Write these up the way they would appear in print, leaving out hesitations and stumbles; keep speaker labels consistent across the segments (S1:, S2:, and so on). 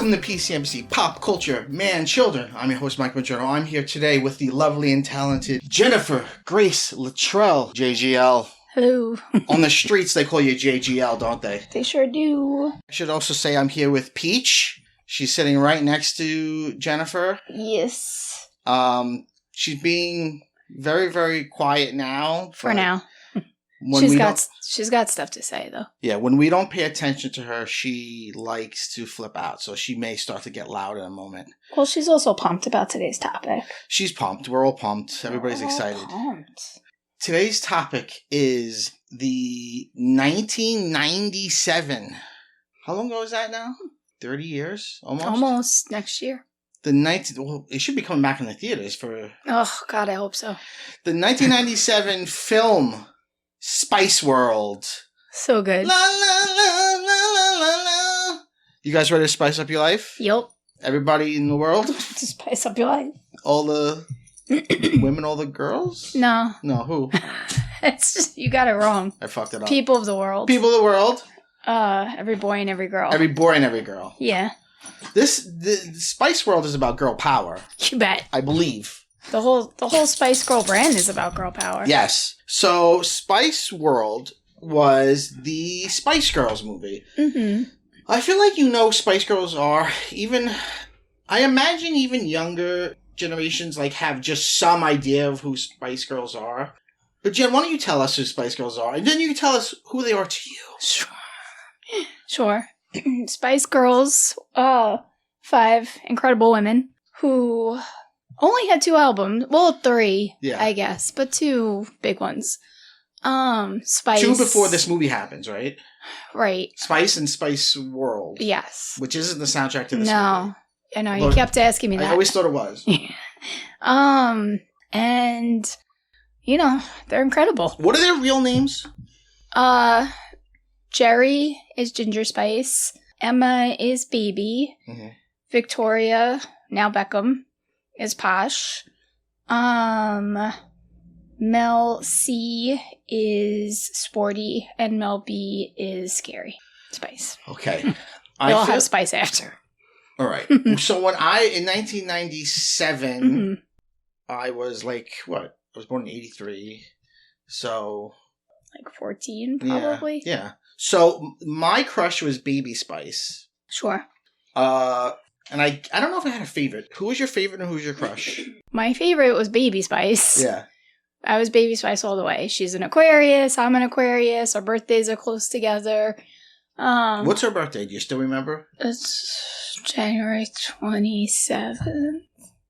S1: Welcome to PCMC, Pop Culture, Man, Children. I'm your host, Mike Majerno. I'm here today with the lovely and talented Jennifer Grace Luttrell, JGL.
S2: Hello.
S1: On the streets, they call you JGL, don't they?
S2: They sure do.
S1: I should also say I'm here with Peach. She's sitting right next to Jennifer.
S2: Yes.
S1: She's being very, very quiet now.
S2: For now. She's got stuff to say, though.
S1: Yeah, when we don't pay attention to her, she likes to flip out. So she may start to get loud in a moment.
S2: Well, she's also pumped about today's topic.
S1: She's pumped. We're all pumped. Everybody's excited.
S2: Pumped.
S1: Today's topic is the 1997. How long ago is that now? 30 years? Almost?
S2: Almost next year.
S1: Well, it should be coming back in the theaters for...
S2: Oh, God, I hope so.
S1: The 1997 film... Spice World.
S2: So good.
S1: La, la, la, la, la, la, la. You guys ready to spice up your life?
S2: Yup.
S1: Everybody in the world?
S2: To spice up your life.
S1: All the women, all the girls?
S2: No.
S1: No, who?
S2: It's just, you got it wrong.
S1: I fucked it up.
S2: People of the world.
S1: People of the world?
S2: Every boy and every girl.
S1: Every boy and every girl.
S2: Yeah.
S1: The Spice World is about girl power.
S2: You bet.
S1: I believe.
S2: The whole Spice Girl brand is about girl power.
S1: Yes. So Spice World was the Spice Girls movie.
S2: Mm-hmm.
S1: I feel like Spice Girls are I imagine even younger generations have just some idea of who Spice Girls are. But Jen, why don't you tell us who Spice Girls are, and then you can tell us who they are to you.
S2: Sure. Spice Girls, 5 incredible women who only had 2 albums. Well, 3, yeah. I guess, but 2 big ones. Spice.
S1: 2 before this movie happens, right?
S2: Right.
S1: Spice and Spice World.
S2: Yes.
S1: Which isn't the soundtrack to this movie.
S2: No. I know, you kept asking me that.
S1: I always thought it was.
S2: And, they're incredible.
S1: What are their real names?
S2: Jerry is Ginger Spice. Emma is Baby. Mm-hmm. Victoria, now Beckham, is Posh. Mel C is Sporty, and Mel B is Scary Spice.
S1: Okay.
S2: They all have Spice after.
S1: All right. So in 1997, mm-hmm. I was I was born in 83. So
S2: 14, probably.
S1: Yeah. So my crush was Baby Spice.
S2: Sure.
S1: And I don't know if I had a favorite. Who was your favorite and who was your crush?
S2: My favorite was Baby Spice.
S1: Yeah.
S2: I was Baby Spice all the way. She's an Aquarius. I'm an Aquarius. Our birthdays are close together.
S1: What's her birthday? Do you still remember?
S2: It's January 27th.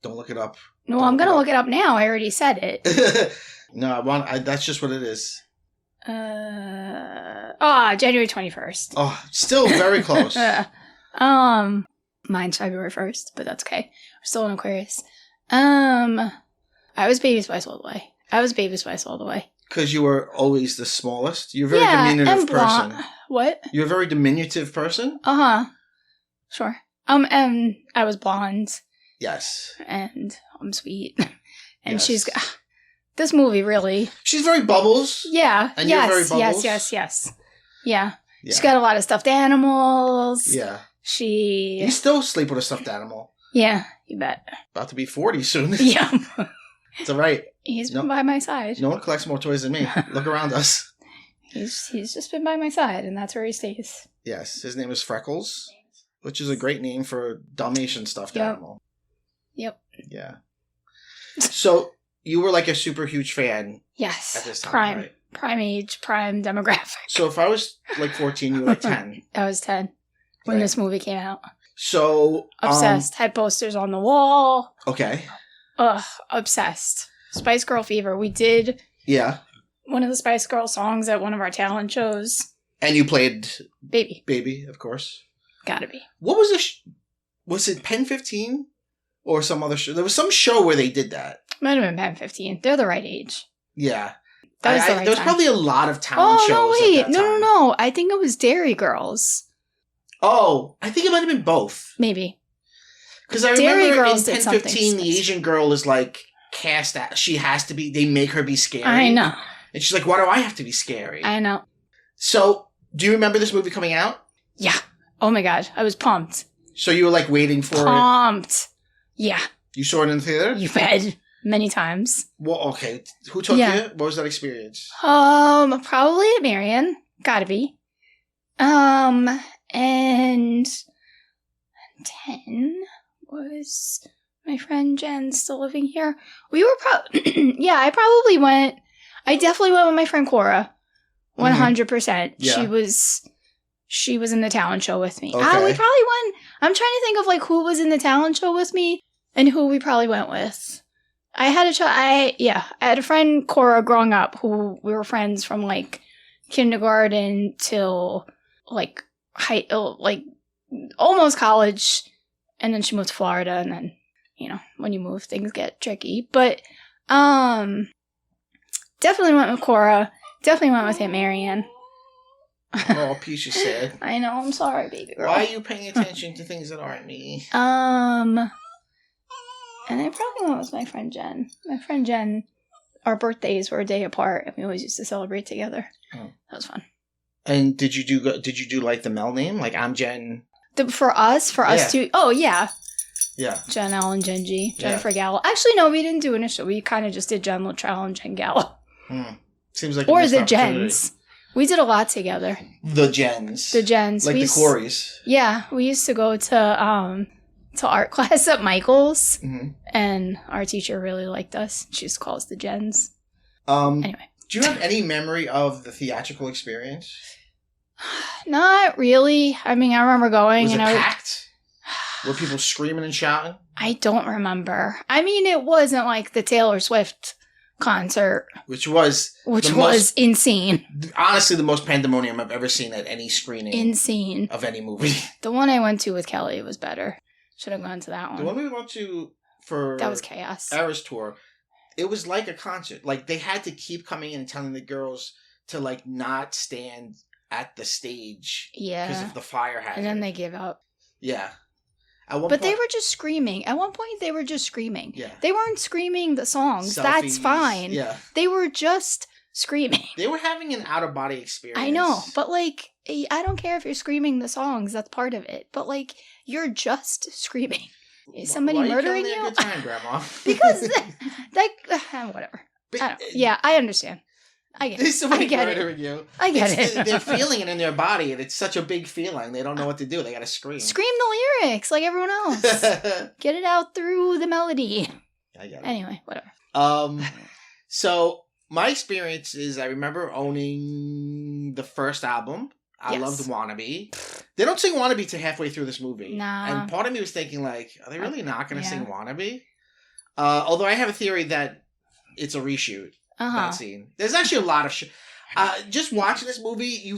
S1: Don't look it up.
S2: No, I'm going to look it up now. I already said it.
S1: No, that's just what it is.
S2: January 21st.
S1: Oh, still very close.
S2: Mine's February 1st, but that's okay. We're still in Aquarius. I was Baby Spice all the way. Because
S1: you were always the smallest? You're a very diminutive person.
S2: What?
S1: You're a very diminutive person?
S2: Uh-huh. Sure. And I was blonde.
S1: Yes.
S2: And I'm sweet. And she's... This movie, really...
S1: She's very Bubbles.
S2: Yeah.
S1: And you're very Bubbles.
S2: Yes. Yeah. She's got a lot of stuffed animals.
S1: Yeah.
S2: You
S1: still sleep with a stuffed animal.
S2: Yeah, you bet.
S1: About to be 40 soon.
S2: Yeah.
S1: It's all right.
S2: He's been by my side.
S1: No one collects more toys than me. Look around us.
S2: He's just been by my side, and that's where he stays.
S1: Yes. His name is Freckles, which is a great name for a Dalmatian stuffed animal.
S2: Yep.
S1: Yeah. So, you were a super huge fan.
S2: Yes.
S1: At this time, right?
S2: Prime age, prime demographic.
S1: So, if I was 14, you were 10.
S2: I was 10 when this movie came out.
S1: So...
S2: Obsessed. Had posters on the wall.
S1: Okay.
S2: Obsessed. Spice Girl Fever. We did...
S1: Yeah.
S2: One of the Spice Girl songs at one of our talent shows.
S1: And you played...
S2: Baby.
S1: Baby, of course.
S2: Gotta be.
S1: What was was it Pen 15? Or some other show? There was some show where they did that.
S2: Might have been Pen 15. They're the right age.
S1: Yeah.
S2: That was the right
S1: there was
S2: time.
S1: Probably a lot of talent shows.
S2: Oh, no, wait.
S1: At that time.
S2: No. I think it was Dairy Girls.
S1: Oh, I think it might have been both.
S2: Maybe.
S1: Because I remember in 10-15, the Asian girl is cast out. She has to be, they make her be scary.
S2: I know.
S1: And she's like, why do I have to be scary?
S2: I know.
S1: So, do you remember this movie coming out?
S2: Yeah. Oh my God. I was pumped.
S1: So you were like waiting for
S2: Pumped. Yeah.
S1: You saw it in the theater?
S2: You bet. Many times.
S1: Well, okay. Who took you? What was that experience?
S2: Probably at Marion. Gotta be. And 10 was my friend Jen still living here. We were I definitely went with my friend Cora. 100%.
S1: Yeah.
S2: She was in the talent show with me.
S1: Okay.
S2: We probably went. I'm trying to think of like who was in the talent show with me and who we probably went with. I had a friend, Cora, growing up, who we were friends from like kindergarten till like almost college, and then she moved to Florida, and then when you move, things get tricky. But definitely went with Cora. Definitely went with Aunt Marianne.
S1: Oh, piece of sad.
S2: I know. I'm sorry, baby girl.
S1: Why are you paying attention to things that aren't me?
S2: And I probably went with my friend Jen. My friend Jen, our birthdays were a day apart, and we always used to celebrate together. Oh. That was fun.
S1: And did you do like the Mel name? Like, I'm Jen.
S2: For us too. Oh yeah.
S1: Yeah.
S2: Jen L and Jen G. Jennifer Gallo. Actually, no, we didn't do initial. We kind of just did Jen Luttrell and Jen Gallo.
S1: Seems like
S2: or the Jens. We did a lot together.
S1: The Jens.
S2: Like
S1: the Corys.
S2: Yeah, we used to go to art class at Michael's, and our teacher really liked us. She used to call us the Jens. Anyway.
S1: Do you have any memory of the theatrical experience?
S2: Not really. I mean, I remember going.
S1: Was it packed? Were people screaming and shouting?
S2: I don't remember. I mean, it wasn't like the Taylor Swift concert. Which was insane.
S1: Honestly, the most pandemonium I've ever seen at any screening.
S2: Insane.
S1: Of any movie.
S2: The one I went to with Kelly was better. Should have gone to that one.
S1: The one we went to for...
S2: That was chaos.
S1: Eras Tour. It was like a concert. Like, they had to keep coming in and telling the girls to, like, not stand at the stage.
S2: Yeah.
S1: Because of the fire hazard.
S2: And then they gave up.
S1: Yeah.
S2: They were just screaming. At one point, they were just screaming.
S1: Yeah.
S2: They weren't screaming the songs.
S1: Selfies.
S2: That's fine.
S1: Yeah.
S2: They were just screaming.
S1: They were having an out-of-body experience.
S2: I know. But, like, I don't care if you're screaming the songs. That's part of it. But, like, you're just screaming. Is somebody murdering you?
S1: Why are you a good time, Grandma?
S2: Because, whatever. I understand. I get it.
S1: There's somebody murdering you.
S2: I get it.
S1: They're feeling it in their body, and it's such a big feeling. They don't know what to do. They gotta scream.
S2: Scream the lyrics like everyone else. Get it out through the melody.
S1: I get it.
S2: Anyway, whatever.
S1: So my experience is I remember owning the first album. I loved Wannabe. They don't sing Wannabe till halfway through this movie.
S2: Nah.
S1: And part of me was thinking, like, are they really not going to sing Wannabe? Although I have a theory that it's a reshoot. That scene. There's actually a lot of just watching this movie,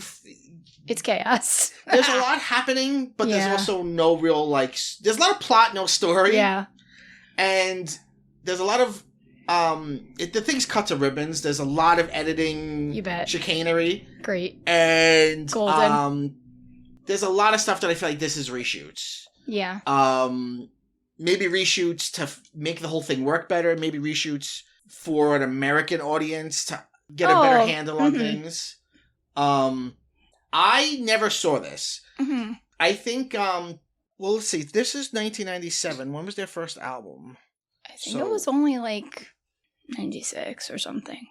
S2: it's chaos.
S1: There's a lot happening, but there's also no real, like... There's a lot of plot, no story.
S2: Yeah.
S1: And there's a lot of... the thing's cut to ribbons. There's a lot of editing...
S2: You bet.
S1: Chicanery.
S2: Great.
S1: And...
S2: Golden.
S1: There's a lot of stuff that I feel like this is reshoots.
S2: Yeah.
S1: Maybe reshoots to make the whole thing work better. Maybe reshoots for an American audience to get a better handle on things. I never saw this.
S2: Mm-hmm.
S1: I think, let's see. This is 1997. When was their first album?
S2: I think it was only like 96 or something.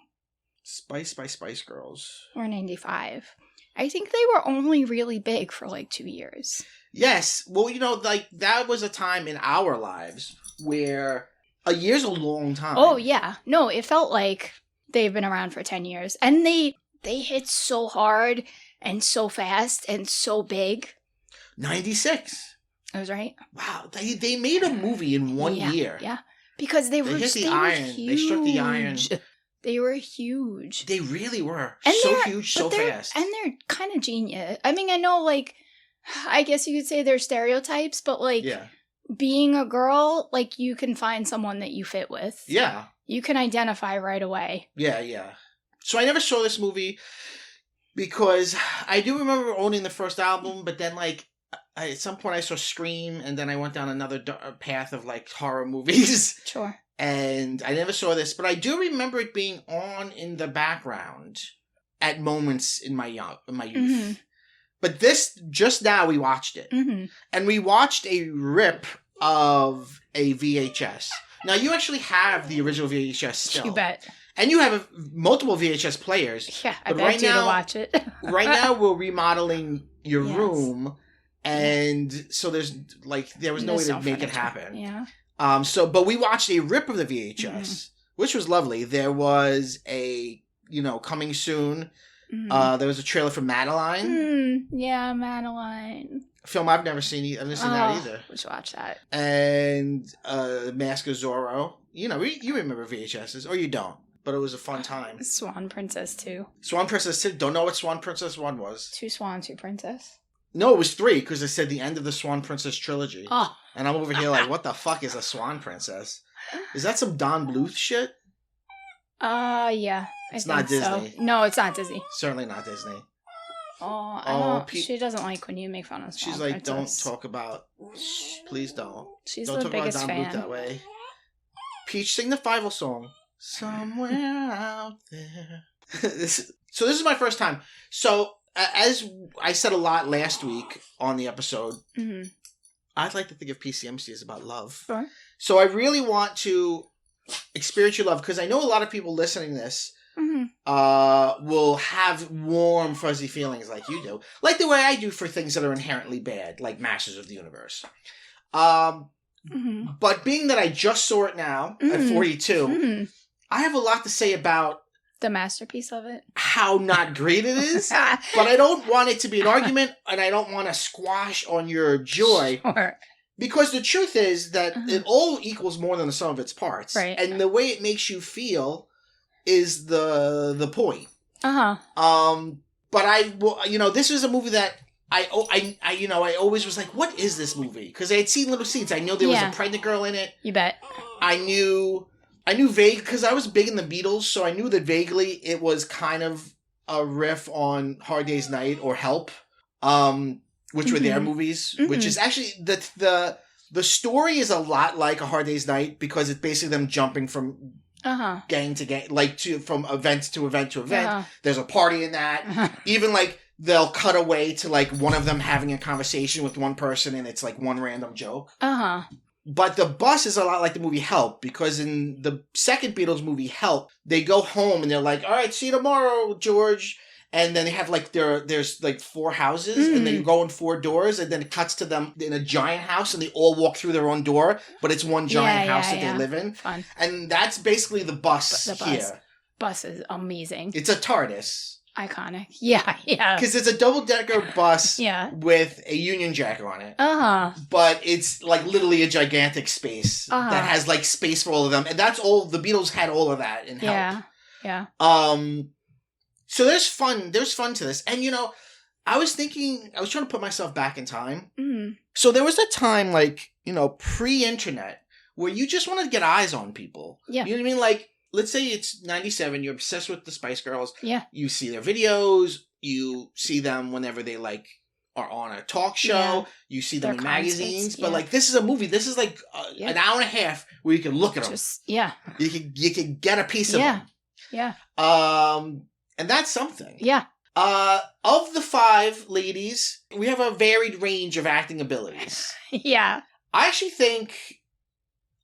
S1: Spice by Spice Girls.
S2: Or 95. I think they were only really big for like 2 years.
S1: Yes. Well, like that was a time in our lives where a year's a long time.
S2: Oh, yeah. No, it felt like they've been around for 10 years. And they hit so hard and so fast and so big.
S1: 96.
S2: I was right.
S1: Wow. They made a movie in 1 year.
S2: Yeah. Because they
S1: hit the iron.
S2: Huge.
S1: They struck the iron.
S2: They were huge.
S1: They really were.
S2: And
S1: so huge, so fast.
S2: And they're kind of genius. I mean, I know, like, I guess you could say they're stereotypes, but, like, being a girl, like, you can find someone that you fit with.
S1: Yeah.
S2: You can identify right away.
S1: Yeah. So I never saw this movie because I do remember owning the first album, but then, like, at some point I saw Scream, and then I went down another path of, like, horror movies.
S2: Sure.
S1: And I never saw this, but I do remember it being on in the background at moments in my youth. Mm-hmm. But this, just now we watched it.
S2: Mm-hmm.
S1: And we watched a rip of a VHS. Now, you actually have the original VHS still.
S2: You bet.
S1: And you have multiple VHS players.
S2: Yeah, I bet you to watch it.
S1: Right now, we're remodeling your room. And so there was no way to make it happen.
S2: Yeah.
S1: But we watched a rip of the VHS, which was lovely. There was a, coming soon.
S2: Mm-hmm.
S1: There was a trailer for Madeline.
S2: Yeah, Madeline.
S1: A film I've never seen. I've never seen that either.
S2: We should watch that.
S1: And Mask of Zorro. You remember VHSs, or you don't. But it was a fun time.
S2: Swan Princess 2.
S1: Swan Princess 2. Don't know what Swan Princess 1 was.
S2: 2 Swan, 2 Princess.
S1: No, it was 3, because it said the end of the Swan Princess trilogy.
S2: Oh.
S1: And I'm over here like, what the fuck is a Swan Princess? Is that some Don Bluth shit?
S2: Yeah.
S1: It's not Disney.
S2: So. No, it's not Disney.
S1: Certainly not Disney.
S2: She doesn't like when you make fun of Swan
S1: She's like,
S2: Princess.
S1: don't talk about... Please don't.
S2: She's
S1: don't
S2: the
S1: talk
S2: biggest
S1: about Don
S2: fan.
S1: Bluth that way. Peach, sing the Fievel song. Somewhere out there. This is my first time. So, as I said a lot last week on the episode, I'd like to think of PCMC as about love.
S2: Sure.
S1: So I really want to experience your love, because I know a lot of people listening to this will have warm, fuzzy feelings like you do. Like the way I do for things that are inherently bad, like Masters of the Universe. But being that I just saw it now at 42, I have a lot to say about
S2: the masterpiece of it.
S1: How not great it is. But I don't want it to be an argument, and I don't want to squash on your joy.
S2: Sure.
S1: Because the truth is that it all equals more than the sum of its parts.
S2: Right.
S1: And the way it makes you feel is the point.
S2: Uh-huh.
S1: But this was a movie that I always was like, what is this movie? Because I had seen little scenes. I know there was a pregnant girl in it.
S2: You bet.
S1: I knew vague, because I was big in the Beatles, so I knew that vaguely it was kind of a riff on Hard Day's Night or Help, which were their movies, which is actually, the story is a lot like A Hard Day's Night, because it's basically them jumping from gang to gang, from event to event to event. There's a party in that. Even they'll cut away to one of them having a conversation with one person, and it's one random joke. But the bus is a lot like the movie Help, because in the second Beatles movie Help, they go home and they're like, all right, see you tomorrow, George. And then they have there's 4 houses, and then you go in 4 doors, and then it cuts to them in a giant house, and they all walk through their own door, but it's one giant house that they live in.
S2: Fun.
S1: And that's basically the bus here.
S2: Bus is amazing.
S1: It's a TARDIS.
S2: Iconic. Yeah.
S1: Because it's a double-decker bus
S2: yeah.
S1: with a Union Jack on it. But it's literally a gigantic space that has space for all of them. And that's all, the Beatles had all of that in Help.
S2: Yeah.
S1: So there's fun to this. And I was trying to put myself back in time. So there was a time pre-internet where you just wanted to get eyes on people.
S2: Yeah.
S1: You know what I mean? Let's say it's 97, you're obsessed with the Spice Girls.
S2: Yeah.
S1: You see their videos, you see them whenever they are on a talk show, you see them in magazines. But this is a movie. This is an hour and a half where you can look at them. You can get a piece of them.
S2: Yeah.
S1: And that's something.
S2: Yeah.
S1: Of the 5 ladies, we have a varied range of acting abilities.
S2: Yeah.
S1: I actually think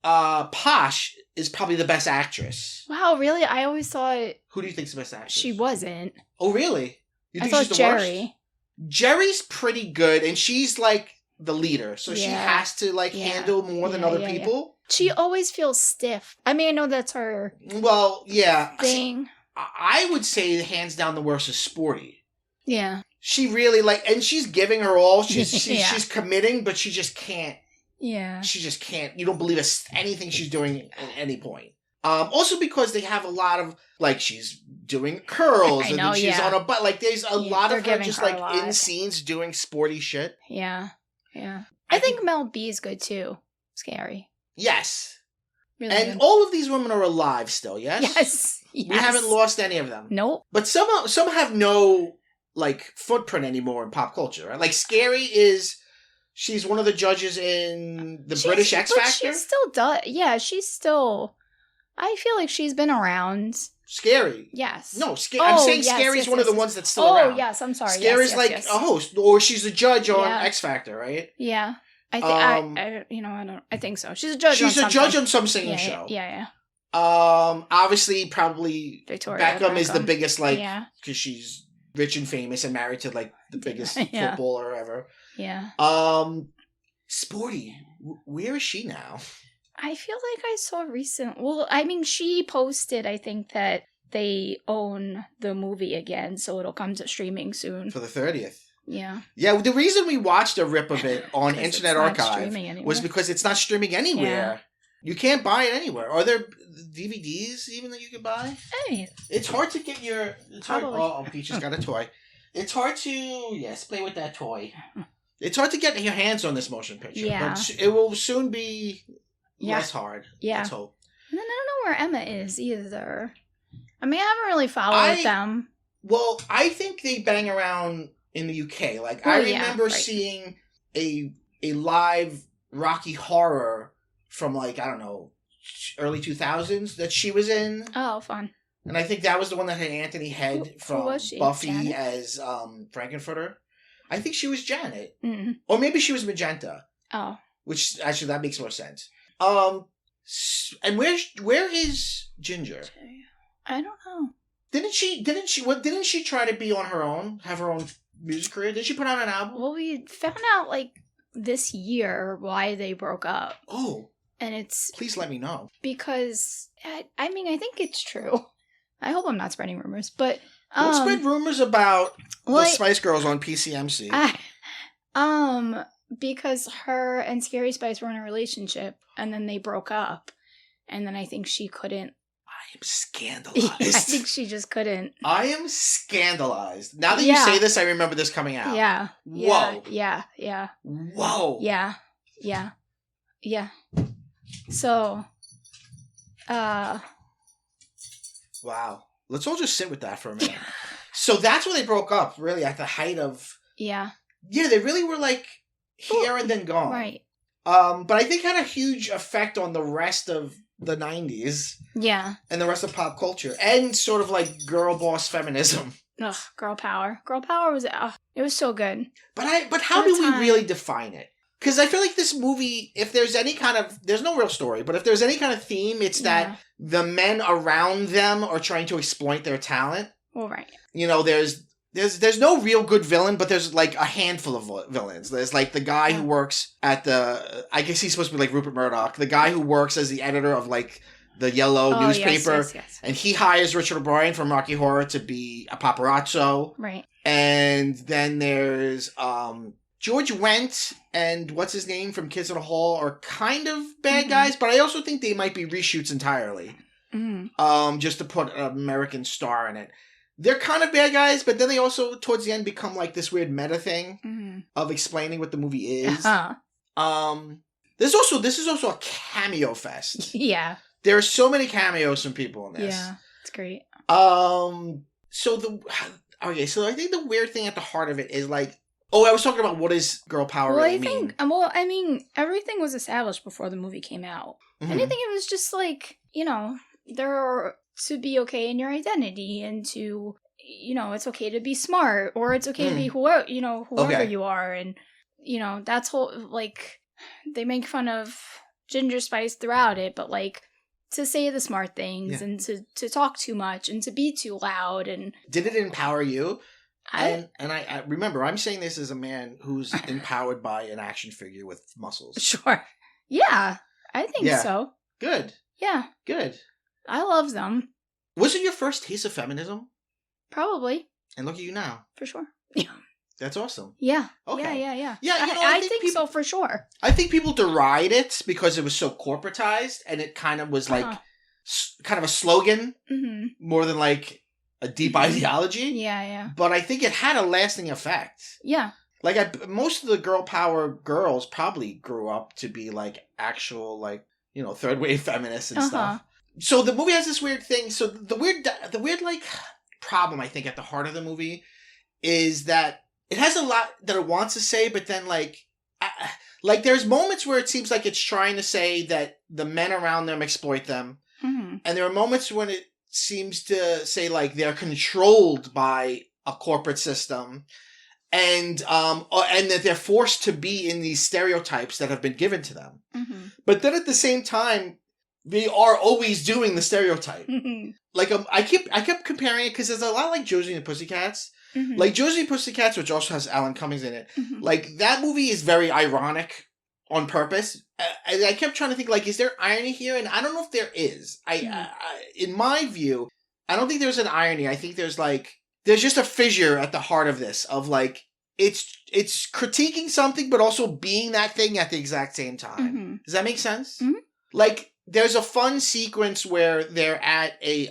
S1: Posh is probably the best actress.
S2: Wow, really? I always thought...
S1: Who do you think's the best actress?
S2: She wasn't.
S1: Oh, really? You think
S2: I thought
S1: she's the
S2: Jerry.
S1: Worst? Jerry's pretty good, and she's the leader, so she has to handle more than other people.
S2: Yeah. She always feels stiff. I mean, I know that's her
S1: See,
S2: thing.
S1: I would say hands down the worst is Sporty.
S2: Yeah.
S1: She really and she's giving her all. She's committing, but she just can't.
S2: Yeah.
S1: She just can't. You don't believe anything she's doing at any point. Also because they have a lot of she's doing curls and then she's on a butt. There's a lot of her just in scenes doing sporty shit.
S2: Yeah. Yeah. I think Mel B is good too. Scary.
S1: Yes.
S2: Really
S1: and
S2: good.
S1: all of these women are alive still, yes?
S2: Yes.
S1: We haven't lost any of them.
S2: Nope.
S1: But some have no footprint anymore in pop culture, right? Scary she's one of the judges in the British X Factor.
S2: She still does. Yeah, she's still. I feel like she's been around.
S1: Scary.
S2: Yes.
S1: No, I'm saying Scary's one of the ones that's still around.
S2: Oh, yes, I'm sorry.
S1: Scary's a host, or she's a judge on X Factor, right?
S2: Yeah. I think so. She's a judge.
S1: She's a judge on some singing show.
S2: Yeah.
S1: Obviously, probably
S2: Victoria
S1: Beckham is the biggest, because she's rich and famous and married to the biggest footballer ever.
S2: Yeah.
S1: Sporty, where is she now?
S2: I feel like I saw she posted, I think, that they own the movie again, so it'll come to streaming soon.
S1: For the 30th.
S2: Yeah.
S1: Yeah, the reason we watched a rip of it on Internet Archive was because it's not streaming anywhere. Yeah. You can't buy it anywhere. Are there DVDs even that you can buy?
S2: Hey.
S1: It's hard to get your... Peach has got a toy. It's hard to... Yes, play with that toy. It's hard to get your hands on this motion picture.
S2: Yeah.
S1: But it will soon be less hard.
S2: Yeah.
S1: Let's hope.
S2: And then I don't know where Emma is either. I mean, I haven't really followed them.
S1: Well, I think they bang around in the UK. I remember seeing a live Rocky Horror from I don't know, early 2000s that she was in.
S2: Oh, fun.
S1: And I think that was the one that had Anthony Head from Buffy Janet? As Frankenfurter. I think she was Janet.
S2: Mm.
S1: Or maybe she was Magenta.
S2: Oh.
S1: Which, actually, that makes more sense. And where is Ginger?
S2: I don't know.
S1: Didn't she try to be on her own? Have her own music career? Did she put out an album?
S2: Well, we found out, this year why they broke up.
S1: Oh.
S2: And it's...
S1: Please let me know.
S2: Because, I think it's true. I hope I'm not spreading rumors, but...
S1: Don't spread rumors about the Spice Girls on PCMC.
S2: Because her and Scary Spice were in a relationship, and then they broke up. And then I think she couldn't...
S1: I am scandalized.
S2: I think she just couldn't.
S1: I am scandalized. Now that you say this, I remember this coming out.
S2: Yeah.
S1: Whoa.
S2: Yeah.
S1: Whoa.
S2: Yeah. So,
S1: wow. Let's all just sit with that for a minute. So that's when they broke up, really, at the height of...
S2: Yeah.
S1: Yeah, they really were here and then gone.
S2: Right.
S1: But I think had a huge effect on the rest of the 90s.
S2: Yeah.
S1: And the rest of pop culture. And sort of girl boss feminism.
S2: Ugh, girl power. Girl power was... it was so good.
S1: But how do we really define it? Because I feel like this movie, if there's any kind of... There's no real story, but if there's any kind of theme, it's that the men around them are trying to exploit their talent.
S2: Well, right.
S1: There's no real good villain, but there's a handful of villains. There's the guy who works at the... I guess he's supposed to be Rupert Murdoch. The guy who works as the editor of the Yellow newspaper.
S2: Yes.
S1: And he hires Richard O'Brien from Rocky Horror to be a paparazzo.
S2: Right.
S1: And then there's... George Wendt and what's his name from Kids in the Hall are kind of bad guys, but I also think they might be reshoots entirely.
S2: Mm-hmm.
S1: Just to put an American star in it. They're kind of bad guys, but then they also, towards the end, become this weird meta thing of explaining what the movie is. This is also a cameo fest.
S2: Yeah.
S1: There are so many cameos from people in this.
S2: Yeah, it's great.
S1: So I think the weird thing at the heart of it is I was talking about what does girl power really mean.
S2: I mean, everything was established before the movie came out.
S1: Mm-hmm.
S2: And I think it was just there to be okay in your identity and to, it's okay to be smart or it's okay to be whoever you are. And, that's whole, they make fun of Ginger Spice throughout it, but to say the smart things and to talk too much and to be too loud. And
S1: did it empower you? I remember, I'm saying this as a man who's empowered by an action figure with muscles.
S2: Sure. Yeah, I think so.
S1: Good.
S2: Yeah.
S1: Good.
S2: I love them.
S1: Was it your first taste of feminism?
S2: Probably.
S1: And look at you now.
S2: For sure. Yeah.
S1: That's awesome.
S2: Yeah.
S1: Okay.
S2: Yeah.
S1: Yeah,
S2: I think so for sure.
S1: I think people deride it because it was so corporatized and it kind of was kind of a slogan more than a deep ideology.
S2: Yeah.
S1: But I think it had a lasting effect.
S2: Yeah.
S1: Most of the girl power girls probably grew up to be actual third wave feminists and stuff. So the movie has this weird thing. So the weird problem I think at the heart of the movie is that it has a lot that it wants to say, but then there's moments where it seems like it's trying to say that the men around them exploit them.
S2: Mm-hmm.
S1: And there are moments when it seems to say, like, they're controlled by a corporate system, and that they're forced to be in these stereotypes that have been given to them.
S2: Mm-hmm.
S1: But then at the same time, they are always doing the stereotype. Like, I kept comparing it because there's a lot like Josie and the Pussycats.
S2: Mm-hmm.
S1: Like Josie and the Pussycats, which also has Alan Cummings in it.
S2: Mm-hmm.
S1: Like, that movie is very ironic on purpose. I kept trying to think, like, is there irony here? And I don't know if there is. In my view, I don't think there's an irony. I think there's just a fissure at the heart of this, of like, it's critiquing something, but also being that thing at the exact same time.
S2: Mm-hmm.
S1: Does that make sense?
S2: Mm-hmm.
S1: Like, there's a fun sequence where they're at a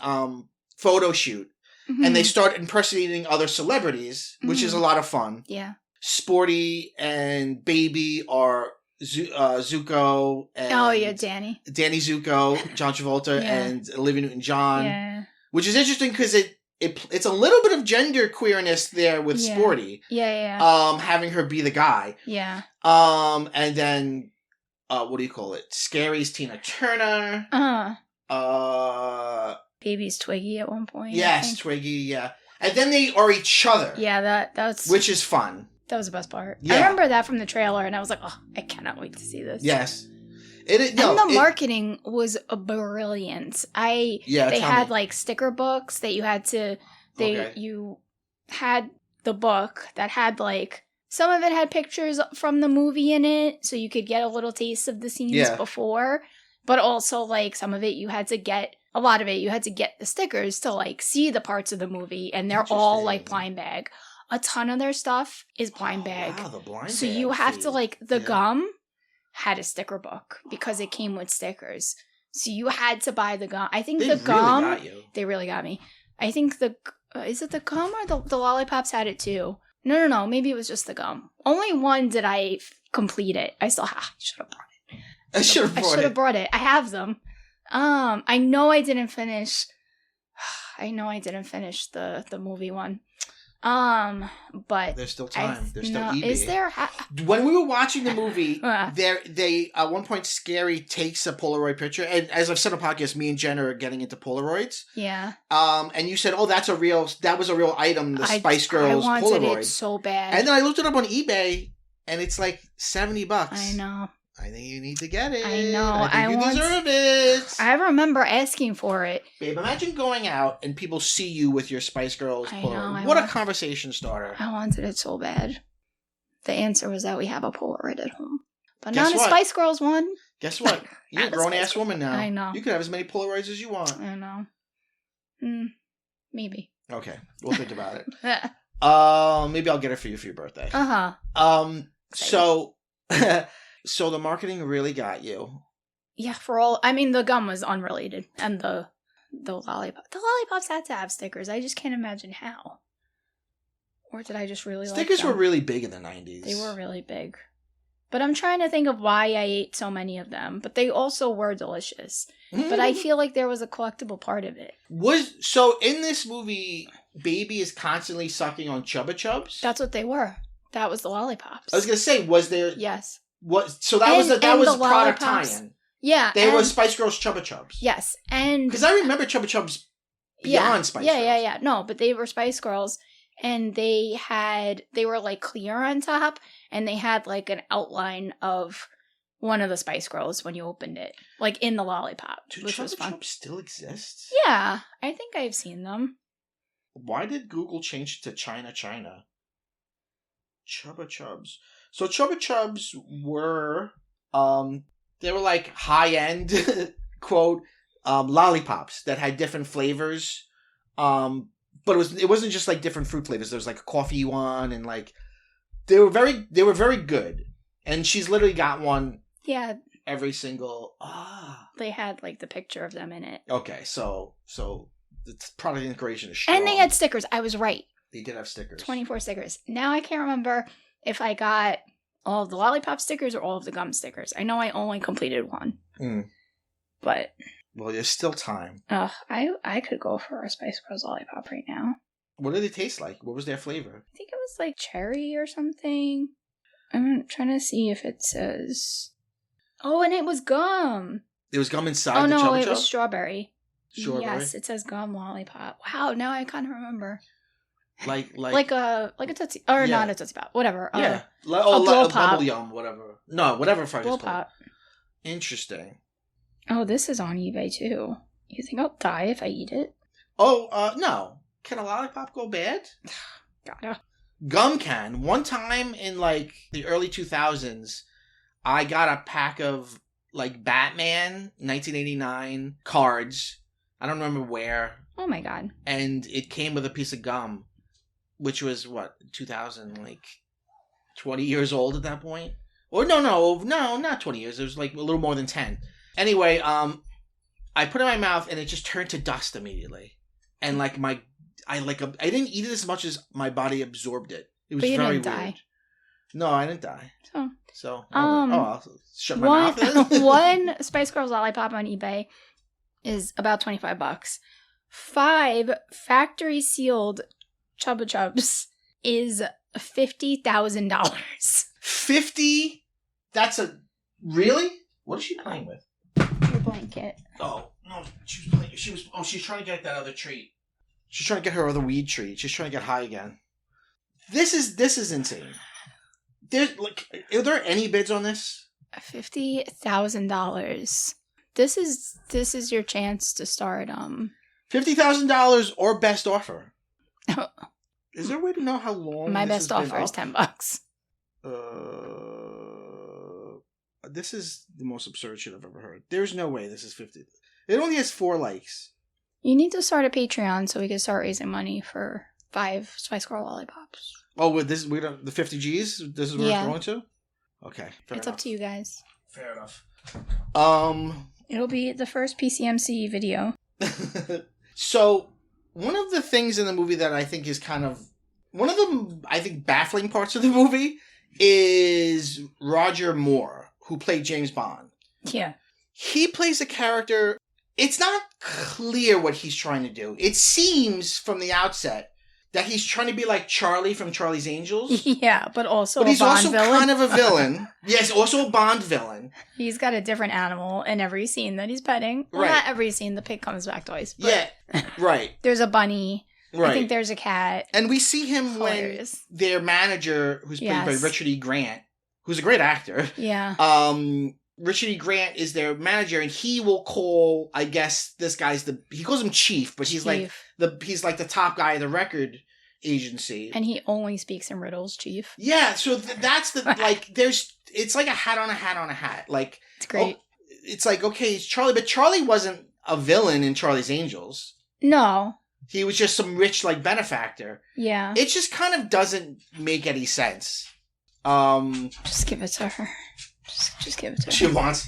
S1: photo shoot,
S2: mm-hmm.
S1: and they start impersonating other celebrities, which
S2: mm-hmm.
S1: is a lot of fun.
S2: Yeah.
S1: Sporty and Baby are Zuko and...
S2: Oh, yeah, Danny
S1: Zuko, John Travolta,
S2: yeah.
S1: and Olivia Newton-John.
S2: Yeah.
S1: Which is interesting because it's a little bit of gender queerness there with
S2: yeah.
S1: Sporty.
S2: Yeah.
S1: Having her be the guy.
S2: Yeah.
S1: And then, what do you call it? Scary's Tina Turner.
S2: Baby's Twiggy at one point.
S1: Yes, Twiggy, yeah. And then they are each other.
S2: Yeah, that's...
S1: Which is fun.
S2: That was the best part.
S1: Yeah.
S2: I remember that from the trailer, and I was like, oh, I cannot wait to see this.
S1: Yes.
S2: Marketing was brilliant. They had like sticker books that you had to... You had the book that had like... Some of it had pictures from the movie in it, so you could get a little taste of the scenes before. But also, like, some of it you had to get... A lot of it, you had to get the stickers to, like, see the parts of the movie, and they're all, like, blind bag. A ton of their stuff is blind bag.
S1: Wow, the blind bag.
S2: So you have to, like, the gum had a sticker book because it came with stickers. So you had to buy the gum. I think the gum...
S1: Really got you.
S2: They really got me. I think is it the gum or the lollipops had it too? No. Maybe it was just the gum. Only one did I complete it. I still have... I should have brought it.
S1: I should have brought it.
S2: I have them. I know I didn't finish. I know I didn't finish the movie one. But
S1: there's still time. There's still eBay.
S2: Is there?
S1: When we were watching the movie, they at one point Scary takes a Polaroid picture, and as I've said on podcast, me and Jen are getting into Polaroids.
S2: Yeah.
S1: And you said, "Oh, that was a real item, the Spice Girls
S2: Polaroid." I wanted it so bad.
S1: And then I looked it up on eBay, and it's like $70.
S2: I know.
S1: I think you need to get it.
S2: I know.
S1: I think you deserve it.
S2: I remember asking for it.
S1: Babe, imagine going out and people see you with your Spice Girls Polaroid. What a conversation starter.
S2: I wanted it so bad. The answer was that we have a Polaroid at home. But
S1: Guess
S2: not
S1: what?
S2: a Spice Girls one.
S1: Guess what? You're a grown-ass woman now.
S2: I know.
S1: You can have as many Polaroids as you want.
S2: I know. Maybe.
S1: Okay. We'll think about it. Maybe I'll get it for you for your birthday.
S2: Uh-huh.
S1: So the marketing really got you.
S2: Yeah, the gum was unrelated, and the lollipop. The lollipops had to have stickers. I just can't imagine how. Or did I just really like them?
S1: Stickers were really big in the 90s.
S2: They were really big. But I'm trying to think of why I ate so many of them. But they also were delicious. But I feel like there was a collectible part of it.
S1: So in this movie, Baby is constantly sucking on Chubba Chubs?
S2: That's what they were. That was the lollipops.
S1: I was going to say, was there...
S2: Yes.
S1: So that was a product tie-in.
S2: Yeah.
S1: They were Spice Girls Chubba Chubs.
S2: Yes. And
S1: because I remember Chubba Chubs beyond Spice Girls.
S2: Yeah. No, but they were Spice Girls, and they were like clear on top, and they had like an outline of one of the Spice Girls when you opened it, like in the lollipop, which was fun.
S1: Chubba Chubs still exist?
S2: Yeah, I think I've seen them.
S1: Why did Google change it to China? Chubba Chubs. So Chubba Chubs were, they were like high-end, quote, lollipops that had different flavors. But it wasn't just like different fruit flavors. There was like a coffee one, and like, they were very good. And she's literally got one.
S2: Yeah.
S1: Every single,
S2: They had like the picture of them in it.
S1: Okay, so the product integration is strong.
S2: And they had stickers. I was right.
S1: They did have stickers. 24
S2: stickers. Now I can't remember if I got all of the lollipop stickers or all of the gum stickers. I know I only completed one. But...
S1: Well, there's still time.
S2: I could go for a Spice Girls lollipop right now.
S1: What did they taste like? What was their flavor?
S2: I think it was like cherry or something. I'm trying to see if it says... Oh, and it was gum.
S1: There was gum inside
S2: Oh,
S1: the
S2: no,
S1: Chubba
S2: it
S1: Chub?
S2: was strawberry.
S1: Strawberry?
S2: Yes, it says gum lollipop. Wow, now I kind of remember.
S1: Like
S2: a Tootsie, or
S1: Yeah.
S2: not a Tootsie Pop, whatever.
S1: Yeah.
S2: A blow pop.
S1: Bubble Yum, whatever. No, whatever Friday's
S2: Blow
S1: called.
S2: pop.
S1: Interesting.
S2: Oh, this is on eBay too. You think I'll die if I eat it?
S1: Oh, no. Can a lollipop go bad?
S2: Gotta.
S1: Gum can. One time in, like, the early 2000s, I got a pack of, like, Batman 1989 cards. I don't remember where.
S2: Oh my god.
S1: And it came with a piece of gum, which was, 2000, like, 20 years old at that point? Or no, not 20 years. It was, like, a little more than 10. Anyway, I put it in my mouth, and it just turned to dust immediately. And, like, I didn't eat it as much as my body absorbed it. It was
S2: But you
S1: very
S2: didn't
S1: weird.
S2: die.
S1: No, I didn't die. So I'll shut my
S2: one,
S1: mouth then.
S2: one Spice Girls lollipop on eBay is about $25. 5 factory sealed Chubba Chubs is $50,000.
S1: 50? That's really? What is she playing with?
S2: Your blanket.
S1: Oh no, she's trying to get that other treat. She's trying to get her other weed treat. She's trying to get high again. This is insane. Are there any bids on this?
S2: $50,000. This is your chance to start.
S1: $50,000 or best offer. Is there a way to know how long?
S2: My best offer is $10.
S1: This is the most absurd shit I've ever heard. There's no way this is 50. It only has 4 likes.
S2: You need to start a Patreon so we can start raising money for 5 Spice Girl lollipops.
S1: Oh, with this, we don't the 50 G's. This is where it's going to. Okay,
S2: it's up to you guys.
S1: Fair enough.
S2: It'll be the first PCMC video.
S1: So, one of the things in the movie that I think is kind of one of the baffling parts of the movie is Roger Moore, who played James Bond.
S2: Yeah.
S1: He plays a character. It's not clear what he's trying to do. It seems from the outset that he's trying to be like Charlie from Charlie's Angels.
S2: Yeah, but
S1: he's also
S2: villain.
S1: kind of a villain. Yes, also a Bond villain.
S2: He's got a different animal in every scene that he's petting. Well,
S1: right.
S2: Not every scene. The pig comes back twice.
S1: Yeah, right.
S2: There's a bunny.
S1: Right.
S2: I think there's a cat.
S1: And we see him
S2: Hilarious.
S1: when their manager, who's played by Richard E. Grant, who's a great actor.
S2: Yeah.
S1: Richard E. Grant is their manager, and he will call, I guess, this guy's he calls him Chief, but he's like the top guy of the record agency.
S2: And he only speaks in riddles, Chief.
S1: Yeah, so that's the, like, it's like a hat on a hat on a hat. Like,
S2: it's great.
S1: It's like, okay, it's Charlie, but Charlie wasn't a villain in Charlie's Angels.
S2: No.
S1: He was just some rich, like, benefactor.
S2: Yeah.
S1: It just kind of doesn't make any sense.
S2: Just give it to her. Just give it to her.
S1: She wants.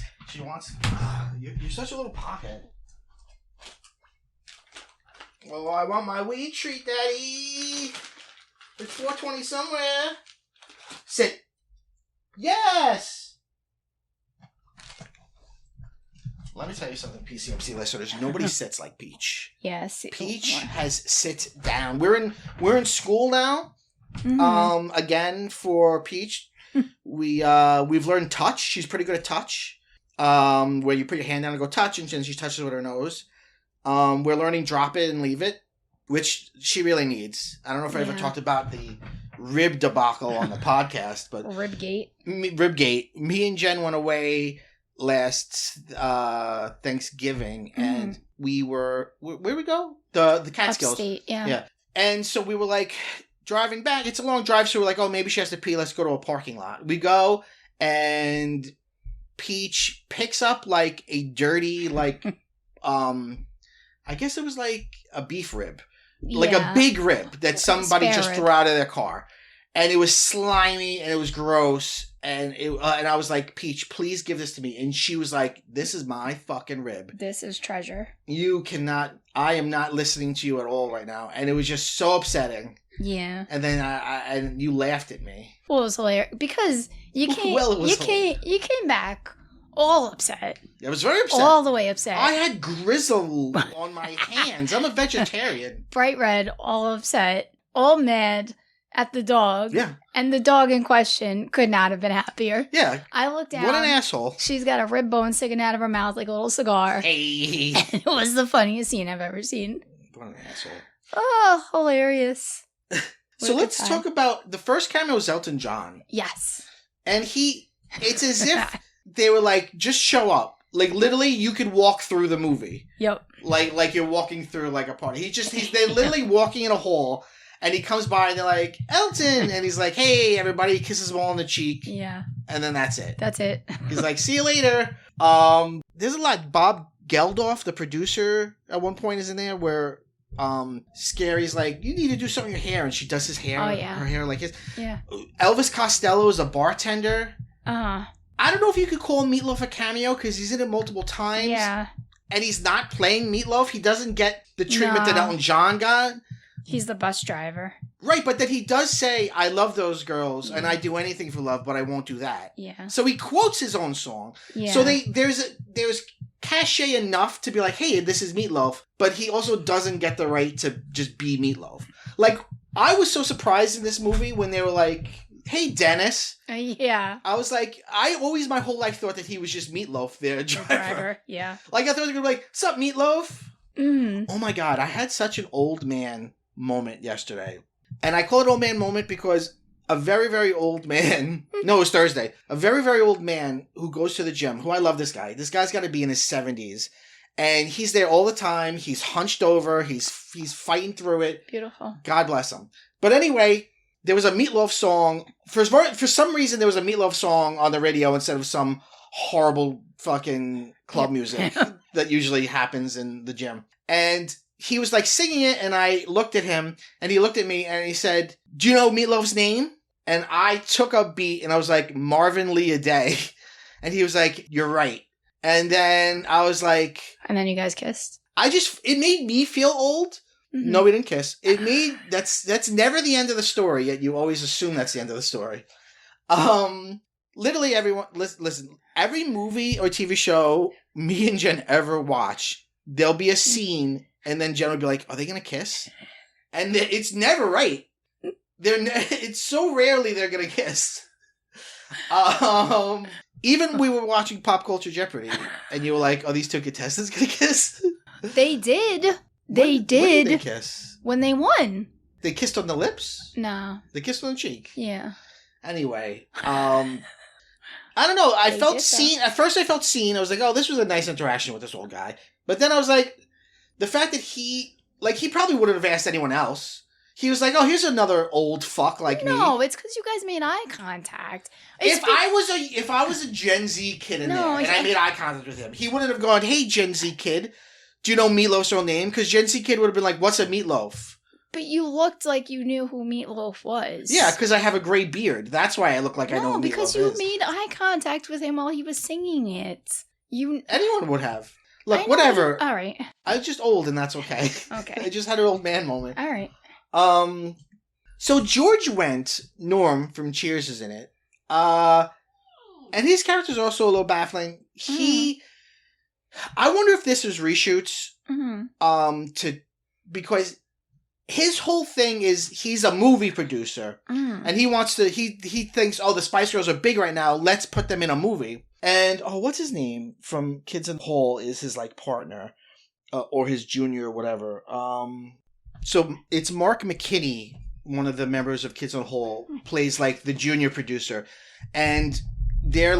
S1: You're such a little pocket. Well, I want my weed treat, Daddy. It's 4:20 somewhere. Sit. Yes. Let me tell you something, PCMC listeners. Nobody sits like Peach.
S2: Yes.
S1: Peach has sit down. We're in school now.
S2: Mm-hmm.
S1: Again for Peach. We've learned touch. She's pretty good at touch. Where you put your hand down and go touch, and then she touches with her nose. We're learning drop it and leave it, which she really needs. I don't know if I ever talked about the rib debacle on the podcast, but
S2: Ribgate.
S1: Ribgate. Me and Jen went away last Thanksgiving, and we were where we go? The Catskills.
S2: Upstate, yeah.
S1: Yeah. And so we were like driving back. It's a long drive, so we're like, oh, maybe she has to pee. Let's go to a parking lot. We go, and Peach picks up like a dirty, like, I guess it was like a beef rib. Like a big rib that somebody just threw out of their car. And it was slimy and it was gross. And and I was like, Peach, please give this to me. And she was like, this is my fucking rib.
S2: This is treasure.
S1: You cannot, I am not listening to you at all right now. And it was just so upsetting.
S2: Yeah.
S1: And then and you laughed at me.
S2: Well, it was hilarious because you came back all upset.
S1: I was very upset.
S2: All the way upset.
S1: I had grizzle on my hands. I'm a vegetarian.
S2: Bright red, all upset, all mad. at the dog.
S1: Yeah.
S2: And the dog in question could not have been happier.
S1: Yeah.
S2: I looked down.
S1: What an asshole.
S2: She's got a rib bone sticking out of her mouth like a little cigar.
S1: Hey.
S2: And it was the funniest scene I've ever seen.
S1: What an asshole.
S2: Oh, hilarious.
S1: So let's talk about the first cameo was Elton John.
S2: Yes.
S1: And it's as if they were like, just show up. Like, literally, you could walk through the movie.
S2: Yep.
S1: Like you're walking through, like, a party. They're literally walking in a hall, and he comes by, and they're like, Elton! And he's like, hey, everybody, kisses them all on the cheek.
S2: Yeah.
S1: And then that's it.
S2: That's it.
S1: He's like, see you later. There's a lot. Bob Geldof, the producer, at one point is in there, where Scary's like, you need to do something with your hair, and she does his hair.
S2: Oh, yeah.
S1: Her hair like his.
S2: Yeah.
S1: Elvis Costello is a bartender.
S2: Uh-huh.
S1: I don't know if you could call Meatloaf a cameo because he's in it multiple times.
S2: Yeah.
S1: And he's not playing Meatloaf. He doesn't get the treatment that Elton John got.
S2: He's the bus driver.
S1: Right, but then he does say, I love those girls and I do anything for love, but I won't do that.
S2: Yeah.
S1: So he quotes his own song.
S2: Yeah.
S1: So there's cachet enough to be like, hey, this is Meatloaf, but he also doesn't get the right to just be Meatloaf. Like, I was so surprised in this movie when they were like, hey, Dennis.
S2: Yeah.
S1: I was like, I always my whole life thought that he was just Meatloaf, their driver.
S2: Yeah.
S1: Like, I thought they were going to be like, sup, Meatloaf?
S2: Mm.
S1: Oh my God, I had such an old man moment yesterday. And I call it old man moment because a very, very old man, no, it was Thursday, a very, very old man who goes to the gym, who I love this guy. This guy's got to be in his 70s. And he's there all the time. He's hunched over. He's fighting through it.
S2: Beautiful.
S1: God bless him. But anyway, there was a Meatloaf song. For some reason, there was a Meatloaf song on the radio instead of some horrible fucking club music that usually happens in the gym. And he was like singing it, and I looked at him, and he looked at me, and he said, do you know Meatloaf's name? And I took a beat, and I was like, Marvin Lee Aday. And he was like, you're right. And then I was like...
S2: And then you guys kissed?
S1: It made me feel old. Mm-hmm. No, we didn't kiss. It made... That's never the end of the story, yet you always assume that's the end of the story. Literally everyone... Listen, every movie or TV show me and Jen ever watch, there'll be a scene, and then Jen will be like, are they going to kiss? And it's never right. It's so rarely they're going to kiss. Even we were watching Pop Culture Jeopardy, and you were like, "Are these two contestants gonna kiss?"
S2: They did. When did they kiss? When they won.
S1: They kissed on the lips?
S2: No.
S1: They kissed on the cheek.
S2: Yeah.
S1: Anyway, I don't know. I felt seen. At first, I felt seen. I was like, "Oh, this was a nice interaction with this old guy." But then I was like, the fact that he probably wouldn't have asked anyone else. He was like, "Oh, here's another old fuck like me."
S2: No, it's because you guys made eye contact.
S1: If I was a Gen Z kid in there and I made eye contact with him, he wouldn't have gone, "Hey, Gen Z kid, do you know Meatloaf's real name?" Because Gen Z kid would have been like, "What's a meatloaf?"
S2: But you looked like you knew who Meatloaf was.
S1: Yeah, because I have a gray beard. That's why I look like I know who Meatloaf is. No, because
S2: you made eye contact with him while he was singing it.
S1: Anyone would have. Look, whatever.
S2: All right.
S1: I was just old, and that's okay.
S2: Okay.
S1: I just had an old man moment.
S2: All right.
S1: So George Wendt, Norm from Cheers is in it. And his character's also a little baffling. I wonder if this is reshoots. Mm-hmm. Because his whole thing is he's a movie producer. Mm. And he wants to, he thinks, oh, the Spice Girls are big right now. Let's put them in a movie. And, what's his name from Kids in the Hall is his, partner. Or his junior or whatever. So it's Mark McKinney, one of the members of Kids on the Hall, plays the junior producer. And they're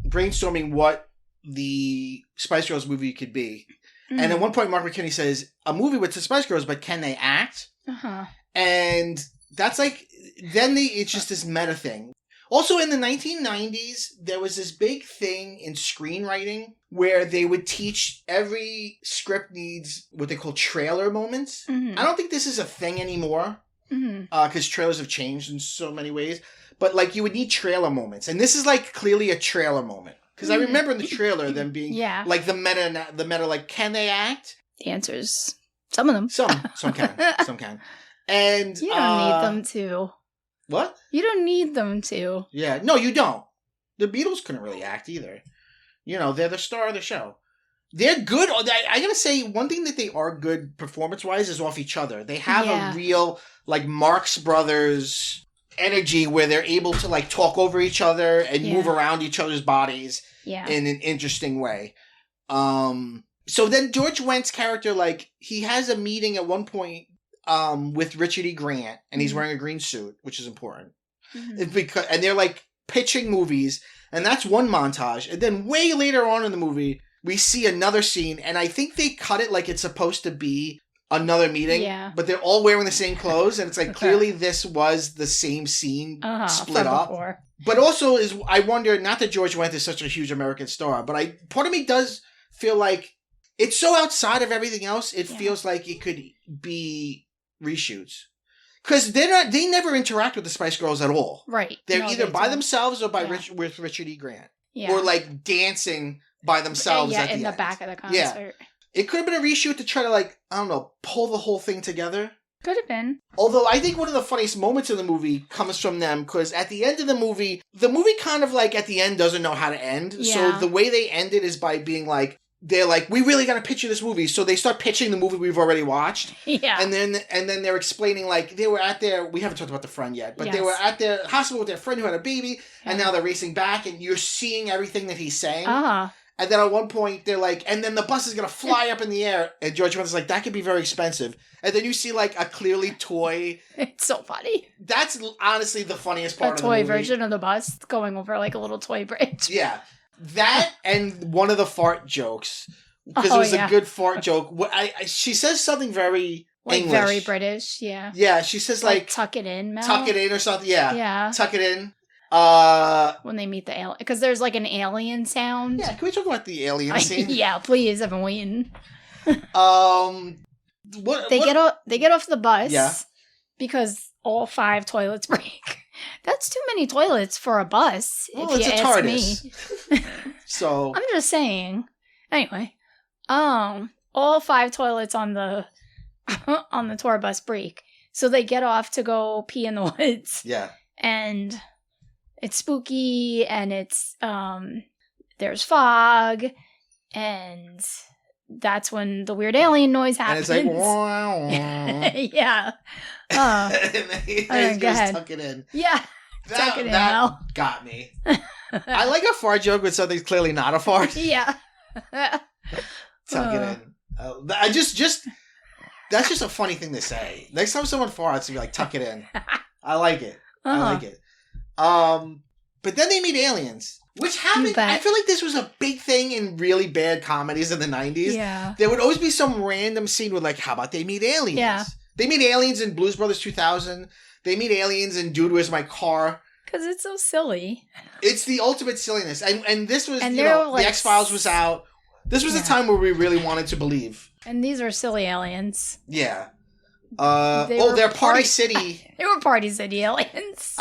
S1: brainstorming what the Spice Girls movie could be. Mm. And at one point Mark McKinney says, a movie with the Spice Girls, but can they act? Uh-huh. And that's it's just this meta thing. Also in the 1990s, there was this big thing in screenwriting where they would teach every script needs what they call trailer moments. Mm-hmm. I don't think this is a thing anymore because trailers have changed in so many ways. But you would need trailer moments. And this is clearly a trailer moment. Because I remember in the trailer them being the meta, can they act?
S2: The answer is some of them.
S1: Some can. Some can. And
S2: you don't need them to.
S1: What?
S2: You don't need them to.
S1: Yeah. No, you don't. The Beatles couldn't really act either. They're the star of the show. They're good. I gotta say, one thing that they are good performance-wise is off each other. They have a real, like, Marx Brothers energy where they're able to, like, talk over each other and move around each other's bodies in an interesting way. So then George Wendt's character, like, he has a meeting at one point with Richard E. Grant, and he's wearing a green suit, which is important. Because, and they're, like, pitching movies, and that's one montage. And then way later on in the movie, we see another scene, and I think they cut it like it's supposed to be another meeting, but they're all wearing the same clothes, and it's like clearly this was the same scene split up. Before. But also, I wonder, not that George Wendt is such a huge American star, but part of me does feel like it's so outside of everything else, it feels like it could be reshoots. Because they never interact with the Spice Girls at all.
S2: Right.
S1: They're either by themselves or with Richard E. Grant. Yeah. Or like dancing by themselves at the end.
S2: In the back of the concert. Yeah.
S1: It could have been a reshoot to try to, like, I don't know, pull the whole thing together.
S2: Could have been.
S1: Although I think one of the funniest moments in the movie comes from them, because at the end of the movie kind of, like, at the end doesn't know how to end. Yeah. So the way they end it is by being like, they're like, we really got to pitch you this movie. So they start pitching the movie we've already watched. Yeah. And then they're explaining, like, they were at we haven't talked about the friend yet, but they were at their hospital with their friend who had a baby, and now they're racing back, and you're seeing everything that he's saying. And then at one point, they're like, and then the bus is going to fly up in the air. And George Wendt's like, that could be very expensive. And then you see, like, a clearly toy.
S2: It's so funny.
S1: That's honestly the funniest part of the movie.
S2: A toy version of the bus going over, like, a little toy bridge.
S1: Yeah. That and one of the fart jokes. Because it was a good fart joke. She says something very English.
S2: Very British, yeah.
S1: Yeah, she says, like
S2: tuck it in, Mel.
S1: Tuck it in or something, yeah. Yeah. Tuck it in.
S2: When they meet the alien, because there's like an alien sound.
S1: Yeah, can we talk about the alien scene?
S2: Yeah, please. I've been waiting.
S1: They get
S2: off the bus because all 5 toilets break. That's too many toilets for a bus.
S1: Well, if you ask me. So
S2: I'm just saying. Anyway, all 5 toilets on the tour bus break, so they get off to go pee in the woods.
S1: Yeah,
S2: and it's spooky, and it's there's fog, and that's when the weird alien noise happens.
S1: And it's like, wow.
S2: Yeah.
S1: And he goes, tuck it in.
S2: Yeah. Tuck it in, Mel.
S1: Got me. I like a fart joke with something's clearly not a fart.
S2: Yeah.
S1: Tuck it in. That's just a funny thing to say. Next time someone farts, you be like, tuck it in. I like it. I like it. But then they meet aliens, which happened. I feel like this was a big thing in really bad comedies in the 90s.
S2: Yeah.
S1: There would always be some random scene with, like, how about they meet aliens? Yeah. They meet aliens in Blues Brothers 2000. They meet aliens in Dude, Where's My Car?
S2: Because it's so silly.
S1: It's the ultimate silliness. And this was, like, the X-Files was out. This was a time where we really wanted to believe. And
S2: these are silly aliens.
S1: Yeah. They're Party City.
S2: They were Party City aliens.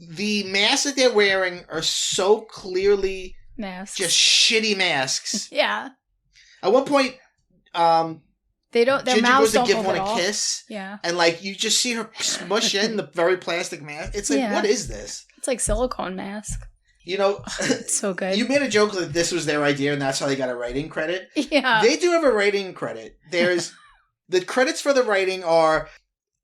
S1: The masks that they're wearing are so clearly
S2: masks.
S1: Just shitty masks.
S2: Yeah.
S1: At one point,
S2: they don't. Their
S1: Ginger
S2: mouths
S1: goes to
S2: don't
S1: give one
S2: a
S1: kiss.
S2: Yeah.
S1: And, like, you just see her smush in the very plastic mask. It's like, what is this?
S2: It's like silicone mask.
S1: You know,
S2: it's so good.
S1: You made a joke that this was their idea and that's how they got a writing credit.
S2: Yeah.
S1: They do have a writing credit. There's the credits for the writing are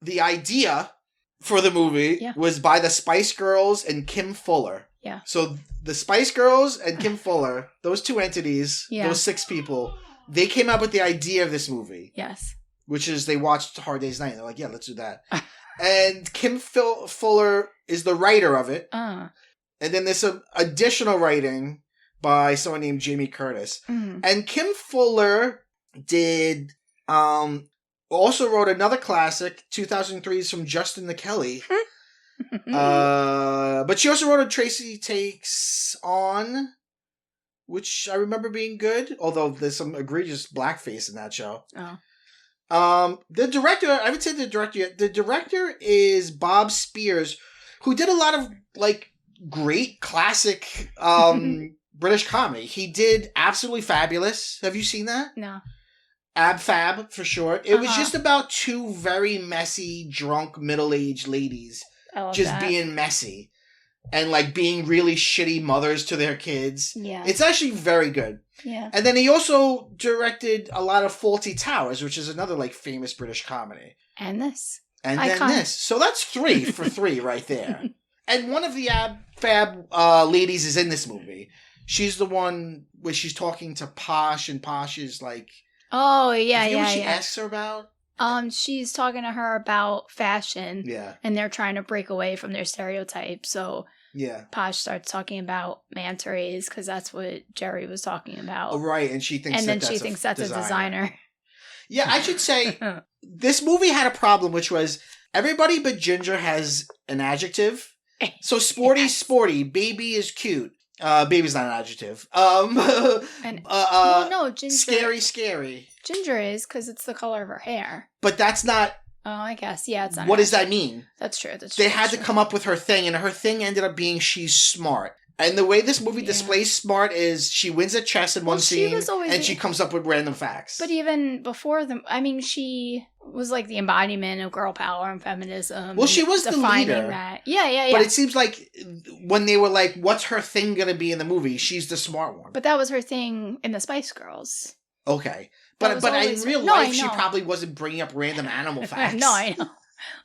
S1: the idea for the movie was by the Spice Girls and Kim Fuller.
S2: Yeah.
S1: So the Spice Girls and Kim Fuller, those 2 entities, those 6 people, they came up with the idea of this movie.
S2: Yes.
S1: Which is they watched Hard Day's Night. They're like, yeah, let's do that. And Kim Fuller is the writer of it. And then there's some additional writing by someone named Jamie Curtis.
S2: Mm-hmm.
S1: And Kim Fuller did also wrote another classic, 2003's from Justin to Kelly. But she also wrote a Tracy Takes On, which I remember being good, although there's some egregious blackface in that show. The director, I haven't said the director yet. The director is Bob Spears, who did a lot of, like, great classic British comedy. He did Absolutely Fabulous. Have you seen that?
S2: No.
S1: Ab Fab, for short. It was just about 2 very messy, drunk, middle-aged ladies just being messy. and like being really shitty mothers to their kids.
S2: Yeah.
S1: It's actually very good.
S2: Yeah.
S1: And then he also directed a lot of Fawlty Towers, which is another like famous British comedy.
S2: And this.
S1: And
S2: Iconic.
S1: then this. So that's 3 for 3 right there. And one of the Fab ladies is in this movie. She's the one where she's talking to Posh, and Posh is like...
S2: Oh, yeah,
S1: you know
S2: yeah,
S1: what she
S2: yeah.
S1: asks her about?
S2: She's talking to her about fashion.
S1: Yeah.
S2: And they're trying to break away from their stereotype. So
S1: yeah,
S2: Posh starts talking about manta rays because that's what Jerry was talking about.
S1: Oh, right. And she thinks that's
S2: a designer.
S1: Yeah, I should say this movie had a problem, which was everybody but Ginger has an adjective. So sporty, sporty. Baby is cute. Baby's not an adjective.
S2: No, Ginger.
S1: Scary, scary.
S2: Ginger is because it's the color of her hair.
S1: But that's not.
S2: Oh, I guess. Yeah, it's not.
S1: What does that mean?
S2: That's true.
S1: They had to come up with her thing, and her thing ended up being she's smart. And the way this movie displays smart is she wins at chess in one scene, and she comes up with random facts.
S2: But even before she was like the embodiment of girl power and feminism.
S1: Well, she was the leader.
S2: That. Yeah.
S1: But it seems like when they were like, what's her thing going to be in the movie? She's the smart one.
S2: But that was her thing in the Spice Girls.
S1: Okay. But in real life, she probably wasn't bringing up random animal facts.
S2: No, I know.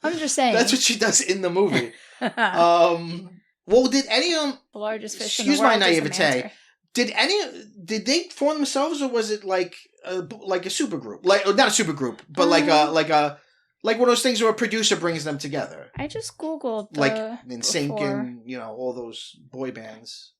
S2: I'm just saying.
S1: That's what she does in the movie. Well, did any of them...
S2: The largest fish
S1: excuse
S2: in the world
S1: my naivete. Did they form themselves, or was it like a supergroup? Like, not a supergroup, but like one of those things where a producer brings them together.
S2: I just Googled
S1: like NSYNC and all those boy bands.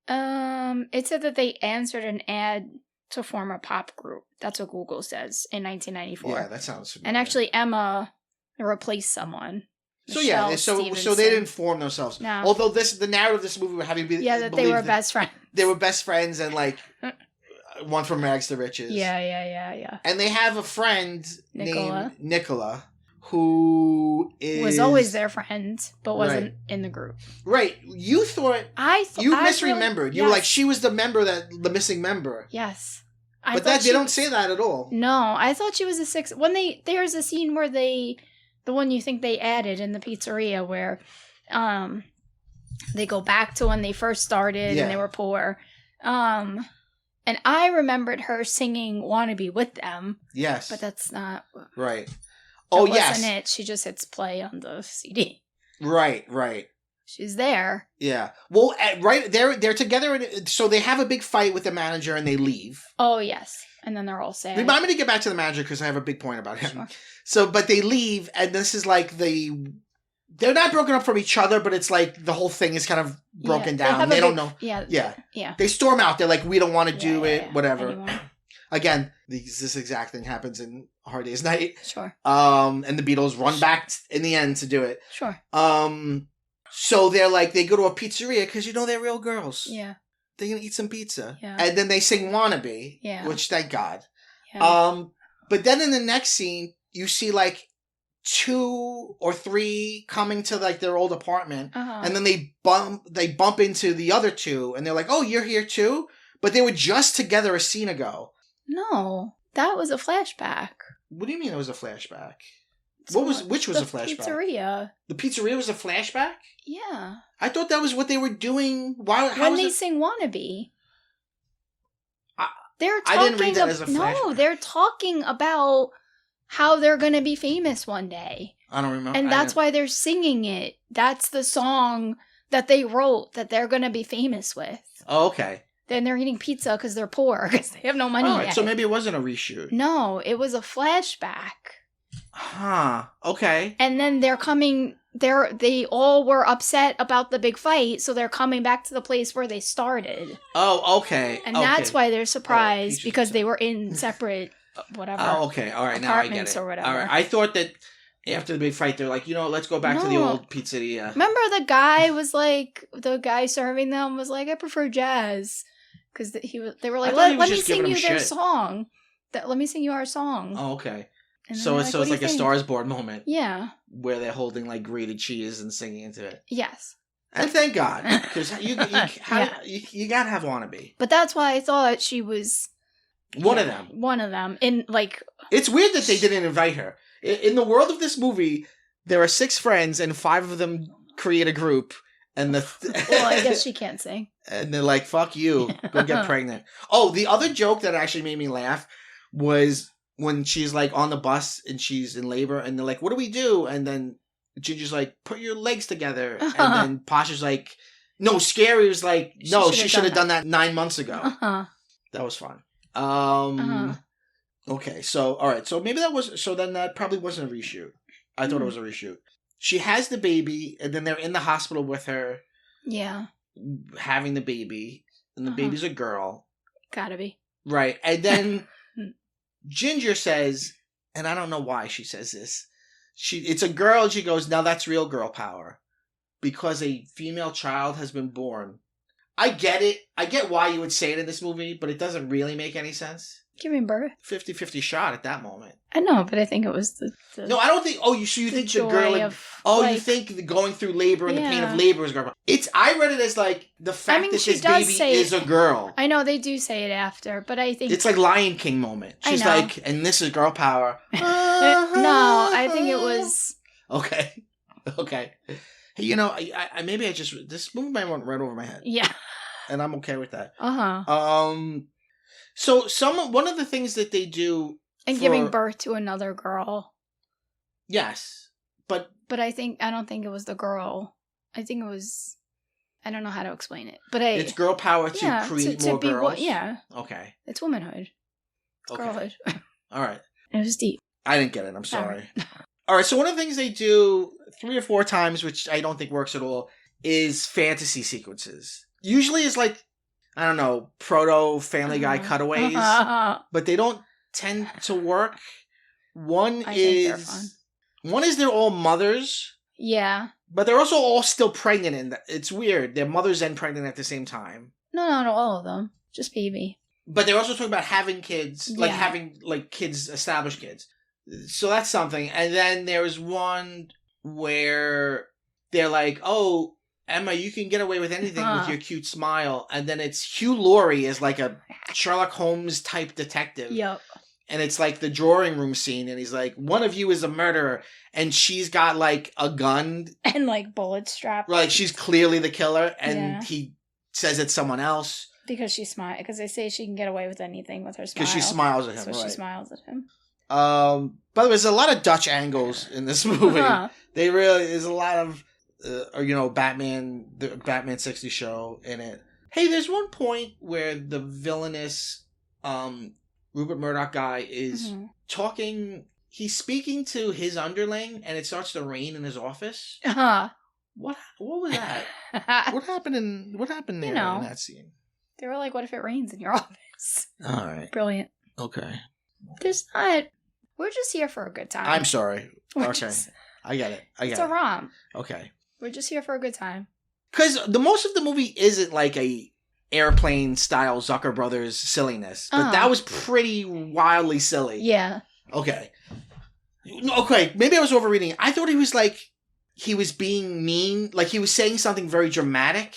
S2: It said that they answered an ad to form a pop group. That's what Google says in 1994.
S1: Yeah, that sounds familiar.
S2: And actually, Emma replaced someone.
S1: So yeah, so they didn't form themselves.
S2: No.
S1: Although the narrative of this movie would have you
S2: that they were best friends.
S1: They were best friends, and like one from rags to riches.
S2: Yeah.
S1: And they have a friend named Nicola, who was
S2: always their friend, but wasn't in the group.
S1: Right. You thought you misremembered. You were like, she was the missing member.
S2: Yes.
S1: But they don't say that at all.
S2: No, I thought she was a sixth. There's a scene where the one you think they added in the pizzeria where they go back to when they first started and they were poor. And I remembered her singing Wannabe with them. Yes. But that's not...
S1: Right.
S2: That wasn't it. She just hits play on the CD.
S1: Right.
S2: She's there.
S1: Yeah. Well, they're together, so they have a big fight with the manager and they leave.
S2: Oh, yes. And then they're all sad.
S1: Remind me to get back to the manager because I have a big point about him.
S2: Sure.
S1: So, but they leave, and this is like they're not broken up from each other, but it's like the whole thing is kind of broken down. They don't know.
S2: Yeah.
S1: They storm out. They're like, we don't want to do it, whatever.
S2: Anymore.
S1: Again, this exact thing happens in Hard Day's Night.
S2: Sure.
S1: And the Beatles run back in the end to do it.
S2: Sure.
S1: So they're like, they go to a pizzeria because they're real girls.
S2: Yeah.
S1: They're going to eat some pizza.
S2: Yeah.
S1: And then they sing Wannabe.
S2: Yeah.
S1: Which, thank God.
S2: Yeah.
S1: But then in the next scene, you see like 2 or 3 coming to like their old apartment. And then they bump into the other 2 and they're like, oh, you're here too? But they were just together a scene ago.
S2: No, that was a flashback.
S1: What do you mean it was a flashback? Which was a flashback?
S2: The pizzeria.
S1: The pizzeria was a flashback?
S2: Yeah.
S1: I thought that was what they were doing.
S2: When they sing Wannabe. I didn't read that as a flashback. No, they're talking about how they're going to be famous one day.
S1: I don't remember.
S2: And that's why they're singing it. That's the song that they wrote that they're going to be famous with.
S1: Oh, okay.
S2: Then they're eating pizza because they're poor because they have no money yet.
S1: So maybe it wasn't a reshoot.
S2: No, it was a flashback.
S1: Huh. Okay.
S2: And then they're coming... They all were upset about the big fight, so they're coming back to the place where they started.
S1: Oh, okay.
S2: And that's why they're surprised because they were in separate whatever.
S1: Oh, okay. All right, now I get it.
S2: Or whatever.
S1: All right. I thought that after the big fight, they're like, let's go back to the old pizzeria.
S2: Remember the guy serving them was like, I prefer jazz, because they were like, let me sing you their song. Let me sing you our song.
S1: Oh, okay. So it's like a Stars Born moment.
S2: Yeah.
S1: Where they're holding like grated cheese and singing into it.
S2: Yes.
S1: And thank God, because you gotta have Wannabe.
S2: But that's why I thought she was
S1: one of them.
S2: One of them.
S1: It's weird that they didn't invite her. In the world of this movie, there are 6 friends and 5 of them create a group, And
S2: well, I guess she can't sing.
S1: And they're like, fuck you. Go get pregnant. Oh, the other joke that actually made me laugh was when she's like on the bus and she's in labor and they're like, what do we do? And then Ginger's like, put your legs together. And then Pasha's like, no, Scary was like, no, she should have done that 9 months ago. That was fun. Okay, so, all right. So maybe that probably wasn't a reshoot. I thought it was a reshoot. She has the baby, and then they're in the hospital with her.
S2: Yeah.
S1: Having the baby, and the baby's a girl.
S2: Gotta be.
S1: Right. And then Ginger says, and I don't know why she says this, it's a girl, and she goes, now that's real girl power. Because a female child has been born. I get it. I get why you would say it in this movie, but it doesn't really make any sense.
S2: Giving birth.
S1: 50-50 shot at that moment.
S2: I know, but I think it was the
S1: no, I don't think... Oh, you think the girl... you think going through labor and the pain of labor is girl. I read it as like the fact that this baby is a girl.
S2: I know, they do say it after, but I think...
S1: It's like Lion King moment. She's like, and this is girl power.
S2: No, I think it was...
S1: Okay. Hey, you know, I maybe I just... This movie might went right over my head.
S2: Yeah.
S1: And I'm okay with that. So one of the things that they do...
S2: And giving birth to another girl.
S1: Yes. But
S2: I don't think it was the girl. I think it was... I don't know how to explain it. But
S1: it's girl power to create more girls?
S2: Yeah.
S1: Okay.
S2: It's womanhood. It's girlhood.
S1: All right.
S2: It was deep.
S1: I didn't get it. I'm sorry. All right. So one of the things they do 3 or 4 times, which I don't think works at all, is fantasy sequences. Usually it's like, I don't know, proto Family Guy cutaways, but they don't tend to work. One is they're all mothers.
S2: Yeah.
S1: But they're also all still pregnant, and it's weird. They're mothers and pregnant at the same time.
S2: No, not all of them. Just baby.
S1: But they're also talking about having kids, like having like kids, established kids. So that's something. And then there's one where they're like, "Oh, Emma, you can get away with anything with your cute smile." And then it's Hugh Laurie as like a Sherlock Holmes type detective.
S2: Yep.
S1: And it's like the drawing room scene, and he's like, one of you is a murderer, and she's got like a gun.
S2: And like bullets strapped.
S1: Like she's clearly the killer, and he says it's someone else.
S2: Because she smiles. Because they say she can get away with anything with her smile.
S1: Because she smiles at him,
S2: So she smiles at him.
S1: By the way, there's a lot of Dutch angles in this movie. There's a lot of, the Batman 60 show in it. Hey, there's one point where the villainous, Rupert Murdoch guy is talking. He's speaking to his underling, and it starts to rain in his office. What was that? What happened there in that scene?
S2: They were like, "What if it rains in your office?"
S1: All right,
S2: brilliant.
S1: Okay,
S2: there's not. We're just here for a good time.
S1: I'm sorry. I get it.
S2: It's a romp.
S1: Okay,
S2: we're just here for a good time.
S1: Because the most of the movie isn't like a airplane style Zucker Brothers silliness, but that was pretty wildly silly.
S2: Yeah.
S1: Okay, maybe I was overreading it. I thought he was being mean, like he was saying something very dramatic,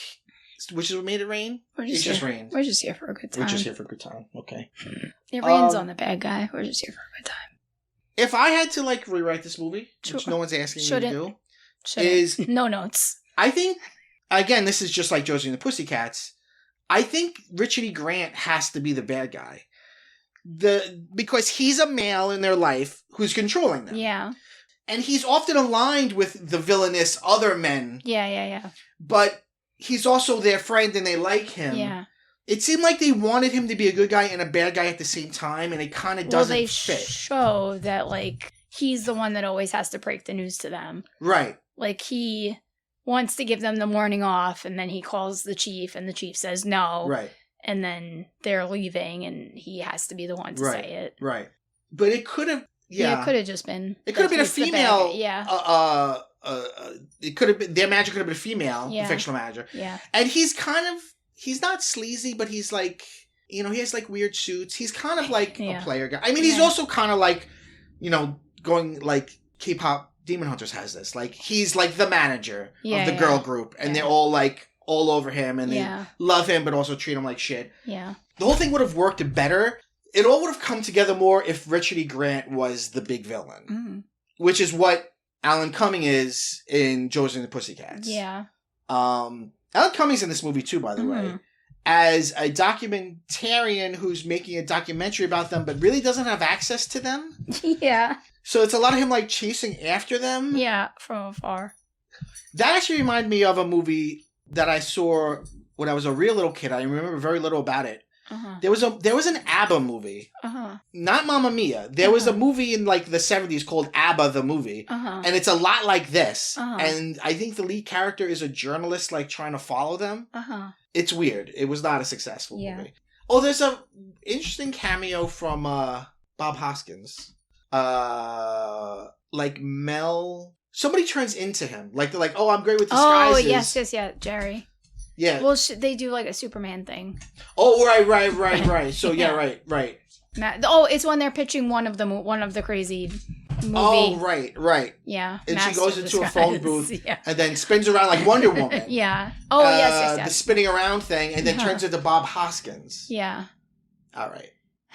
S1: which is what made it rain.
S2: It's just rain. We're just here for a good time.
S1: We're just here for a good time. Okay.
S2: It rains on the bad guy. We're just here for a good time.
S1: If I had to rewrite this movie, which no one's asking me to do, is
S2: no notes.
S1: I think, again, this is just like Josie and the Pussycats. I think Richard E. Grant has to be the bad guy. Because he's a male in their life who's controlling them.
S2: Yeah.
S1: And he's often aligned with the villainous other men.
S2: Yeah.
S1: But he's also their friend and they like him.
S2: Yeah.
S1: It seemed like they wanted him to be a good guy and a bad guy at the same time, and it kind of doesn't fit.
S2: They show that, he's the one that always has to break the news to them.
S1: Right.
S2: He wants to give them the morning off, and then he calls the chief, and the chief says no.
S1: Right.
S2: And then they're leaving, and he has to be the one to say it.
S1: Right. But it could have... Yeah,
S2: it could have just been...
S1: It could have been a female...
S2: Yeah.
S1: It could have been... Their manager could have been a female, the fictional manager.
S2: Yeah.
S1: And he's kind of... He's not sleazy, but he's he has weird suits. He's kind of a player guy. I mean, he's also kind of going K-pop Demon Hunters has this. He's the manager of the girl group, and they're all all over him, and they love him, but also treat him like shit.
S2: Yeah.
S1: The whole thing would have worked better. It all would have come together more if Richard E. Grant was the big villain, which is what Alan Cumming is in Josie and the Pussycats.
S2: Yeah.
S1: Alan Cummings in this movie too, by the way, as a documentarian who's making a documentary about them, but really doesn't have access to them.
S2: Yeah.
S1: So it's a lot of him like chasing after them.
S2: Yeah, from afar.
S1: That actually reminded me of a movie that I saw when I was a real little kid. I remember very little about it. There was an ABBA movie, not Mamma Mia. There was a movie in like the 70s called ABBA the movie, and it's a lot like this. And I think the lead character is a journalist like trying to follow them. It's weird. It was not a successful movie. Oh, there's a interesting cameo from Bob Hoskins. Like Mel. Somebody turns into him. Like they're like, oh, I'm great with disguises.
S2: Oh, yes, Jerry.
S1: Yeah.
S2: Well, they do like a Superman thing.
S1: Oh, right. So yeah, right.
S2: It's when they're pitching one of the crazy movie.
S1: Oh, right.
S2: Yeah.
S1: And she goes into a phone booth and then spins around like Wonder Woman.
S2: Yeah. Oh, yes.
S1: The spinning around thing, and then turns into Bob Hoskins.
S2: Yeah.
S1: All right.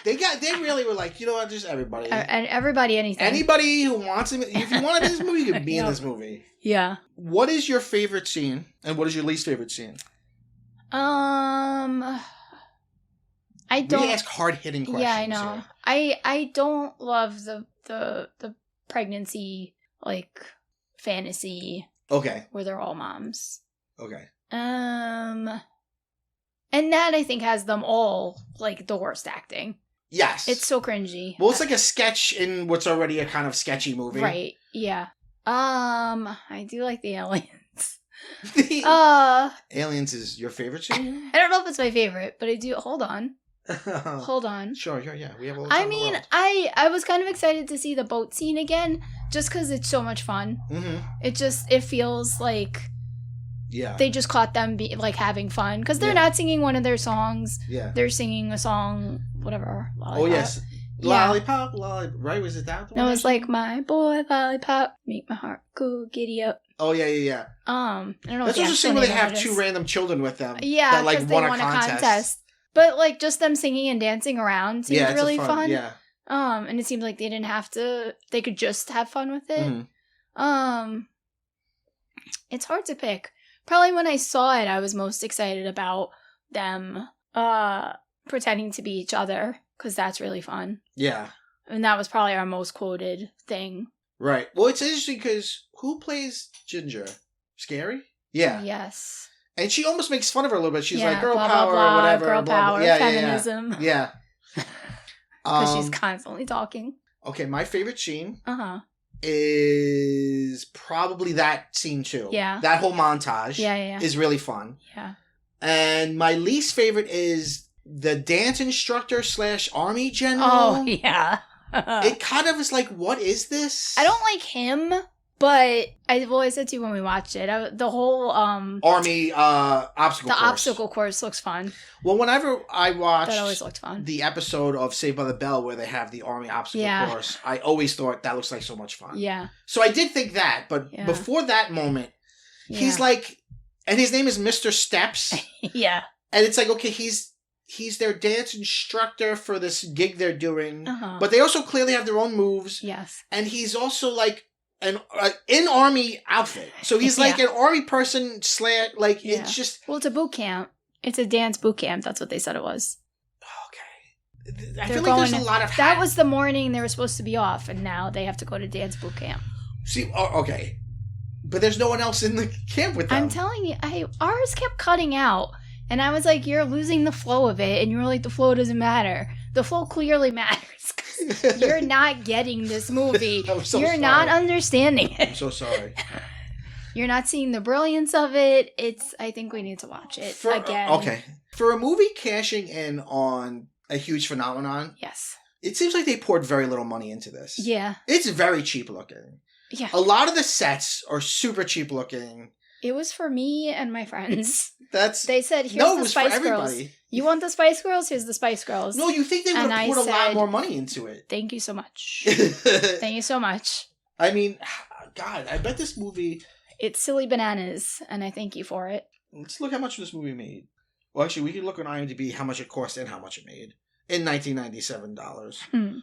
S1: They really were like, you know what, just everybody.
S2: And everybody, anything.
S1: Anybody who wants him, if you want to be in this movie, you can be in this movie.
S2: Yeah.
S1: What is your favorite scene, and what is your least favorite scene?
S2: I don't.
S1: We ask hard-hitting questions.
S2: Yeah, I know. Here. I don't love the pregnancy like fantasy.
S1: Okay.
S2: Where they're all moms.
S1: Okay.
S2: And that I think has them all like the worst acting.
S1: Yes.
S2: It's so cringy.
S1: Well, it's like a sketch in what's already a kind of sketchy movie.
S2: Right. Yeah. I do like the aliens.
S1: Aliens is your favorite scene?
S2: I don't know if it's my favorite, but I do. Hold on.
S1: Sure, yeah. We have a
S2: I mean, I was kind of excited to see the boat scene again, just because it's so much fun. It feels like they just caught them having fun, because they're not singing one of their songs. Yeah, they're singing a song, whatever. Lollipop.
S1: Oh yes, Lollipop, right? Was it that one?
S2: No, it's like my boy Lollipop, make my heart go giddy up.
S1: Oh yeah.
S2: I don't know.
S1: That's also a scene where they have two random children with them.
S2: Yeah, that won a contest. But like just them singing and dancing around seems really fun.
S1: Yeah.
S2: And it seemed like they didn't have to. They could just have fun with it. It's hard to pick. Probably when I saw it, I was most excited about them pretending to be each other, because that's really fun. Yeah. And that was probably our most quoted thing.
S1: Right. Well, it's interesting because who plays Ginger? Scary? Yeah.
S2: Yes.
S1: And she almost makes fun of her a little bit. She's like, girl power or whatever.
S2: Girl power, feminism.
S1: Yeah.
S2: Because she's constantly talking.
S1: Okay, my favorite scene is probably that scene too. Yeah. That whole montage is really fun. Yeah. And my least favorite is the dance instructor / army general.
S2: Oh, yeah.
S1: It kind of is like, what is this?
S2: I don't like him. But I said to you when we watched it, the whole
S1: army obstacle course.
S2: The obstacle course looks fun.
S1: Well, whenever I watched
S2: that always looked fun.
S1: The episode of Saved by the Bell where they have the army obstacle course, I always thought that looks like so much fun. Yeah. So I did think that, but before that moment, he's like, and his name is Mr. Steps. Yeah. And it's like, okay, he's their dance instructor for this gig they're doing, but they also clearly have their own moves. Yes. And he's also like an in army outfit, so he's like an army person / it's just
S2: it's a boot camp. It's a dance boot camp. That's what they said it was.
S1: Okay, I feel like there's a lot of
S2: that was the morning they were supposed to be off, and now they have to go to dance boot camp.
S1: See, okay, but there's no one else in the camp with them.
S2: I'm telling you, ours kept cutting out, and I was like, "You're losing the flow of it," and you were like, "The flow doesn't matter. The flow clearly matters." You're not getting this movie. You're not understanding it.
S1: I'm so sorry.
S2: You're not seeing the brilliance of it. I think we need to watch it again.
S1: Okay. For a movie cashing in on a huge phenomenon, yes, it seems like they poured very little money into this. Yeah. It's very cheap looking. Yeah. A lot of the sets are super cheap looking.
S2: It was for me and my friends. They said, here's the Spice Girls. You want the Spice Girls? Here's the Spice Girls.
S1: No, you think they would have put a lot more money into it.
S2: Thank you so much. Thank you so much.
S1: I mean, God, I bet this movie...
S2: It's silly bananas, and I thank you for it.
S1: Let's look how much this movie made. Well, actually, we can look on IMDb how much it cost and how much it made. In $1997.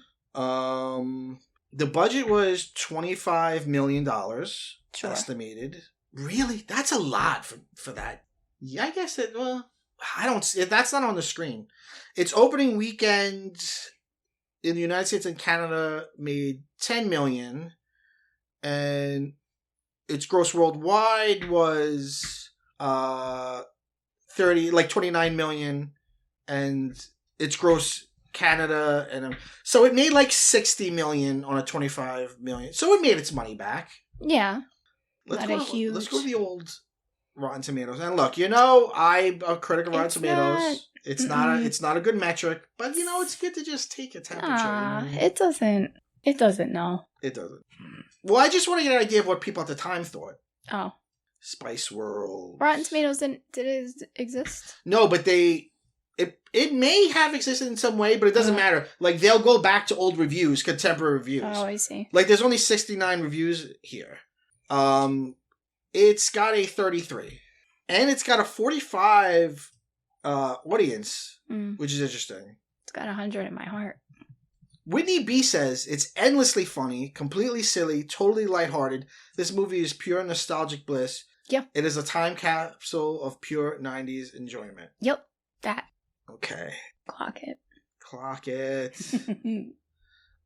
S1: The budget was $25 million estimated. Really? That's a lot for that. Yeah, I guess it. Well, I don't see it. That's not on the screen. Its opening weekend in the United States and Canada made $10 million, and its gross worldwide was 29 million, and its gross Canada and so it made like 60 million on a 25 million. So it made its money back.
S2: Yeah.
S1: Let's go to the old Rotten Tomatoes. And look, I'm a critic of Rotten Tomatoes. It's not a good metric, but it's good to just take a temperature.
S2: It doesn't. It doesn't. No.
S1: It doesn't. Well, I just want to get an idea of what people at the time thought.
S2: Oh.
S1: Spice World.
S2: Rotten Tomatoes did it exist?
S1: No, but it may have existed in some way, but it doesn't matter. Like, they'll go back to old reviews, contemporary reviews.
S2: Oh, I see.
S1: Like, there's only 69 reviews here. It's got a 33. And it's got a 45 audience, which is interesting.
S2: It's got 100 in my heart.
S1: Whitney B says, it's endlessly funny, completely silly, totally lighthearted. This movie is pure nostalgic bliss.
S2: Yep.
S1: It is a time capsule of pure 90s enjoyment.
S2: Yep. That.
S1: Okay.
S2: Clock it.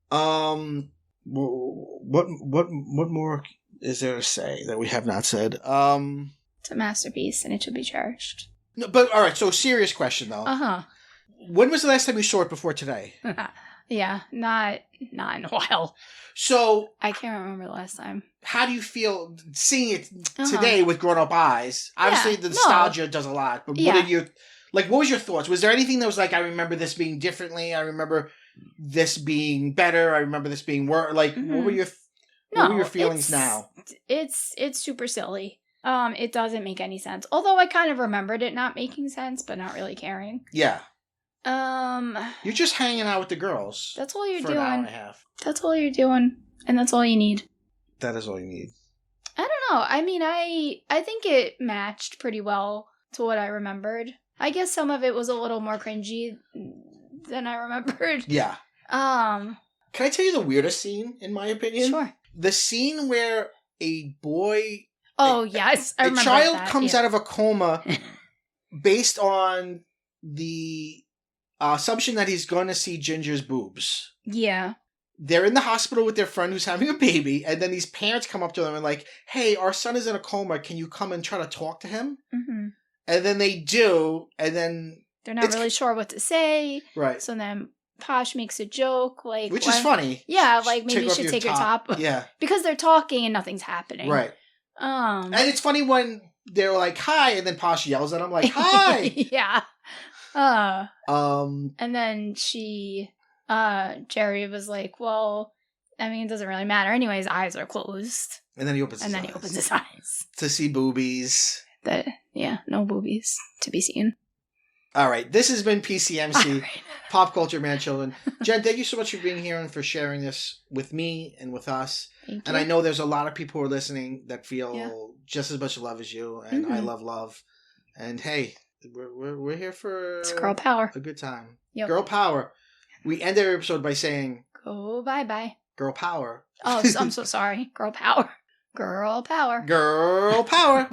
S1: What more is there to say that we have not said?
S2: It's a masterpiece and it should be cherished.
S1: No, but all right. So, serious question though. When was the last time you saw it before today?
S2: Yeah, not in a while.
S1: So
S2: I can't remember the last time.
S1: How do you feel seeing it today with grown-up eyes? Obviously, the nostalgia does a lot. But what was your thoughts? Was there anything that was like, I remember this being differently? I remember this being better. I remember this being worse. Like, what were your feelings now?
S2: It's super silly. It doesn't make any sense. Although I kind of remembered it not making sense, but not really caring.
S1: Yeah. You're just hanging out with the girls.
S2: That's all you're
S1: for
S2: doing.
S1: An hour and a half.
S2: That's all you're doing, and that's all you need.
S1: That is all you need.
S2: I don't know. I mean, I think it matched pretty well to what I remembered. I guess some of it was a little more cringy than I remembered.
S1: Yeah. Can I tell you the weirdest scene, in my opinion?
S2: Sure.
S1: The scene where a boy...
S2: Oh, yes. I remember
S1: that. A child
S2: that,
S1: comes out of a coma based on the assumption that he's going to see Ginger's boobs.
S2: Yeah.
S1: They're in the hospital with their friend who's having a baby, and then these parents come up to them and like, hey, our son is in a coma. Can you come and try to talk to him? Mm-hmm. And then they do, and then...
S2: They're not really sure what to say.
S1: Right.
S2: So then Posh makes a joke, like...
S1: Which is funny.
S2: Yeah, like maybe you should take your top.
S1: Yeah.
S2: Because they're talking and nothing's happening.
S1: Right. And it's funny when they're like, hi, and then Posh yells at him like, hi!
S2: Yeah. And then Jerry was like, well, I mean, it doesn't really matter. Anyway, his eyes are closed.
S1: And then he opens
S2: his eyes.
S1: To see boobies.
S2: No boobies to be seen.
S1: All right. This has been PCMC, Pop Culture Man Children. Jen, thank you so much for being here and for sharing this with me and with us.
S2: Thank you.
S1: And I know there's a lot of people who are listening that feel just as much love as you. And I love love. And hey, we're here for
S2: it's girl power.
S1: A good time.
S2: Yep.
S1: Girl power. We end every episode by saying,
S2: go bye-bye.
S1: Girl power.
S2: Oh, I'm so sorry. Girl power. Girl power.
S1: Girl power.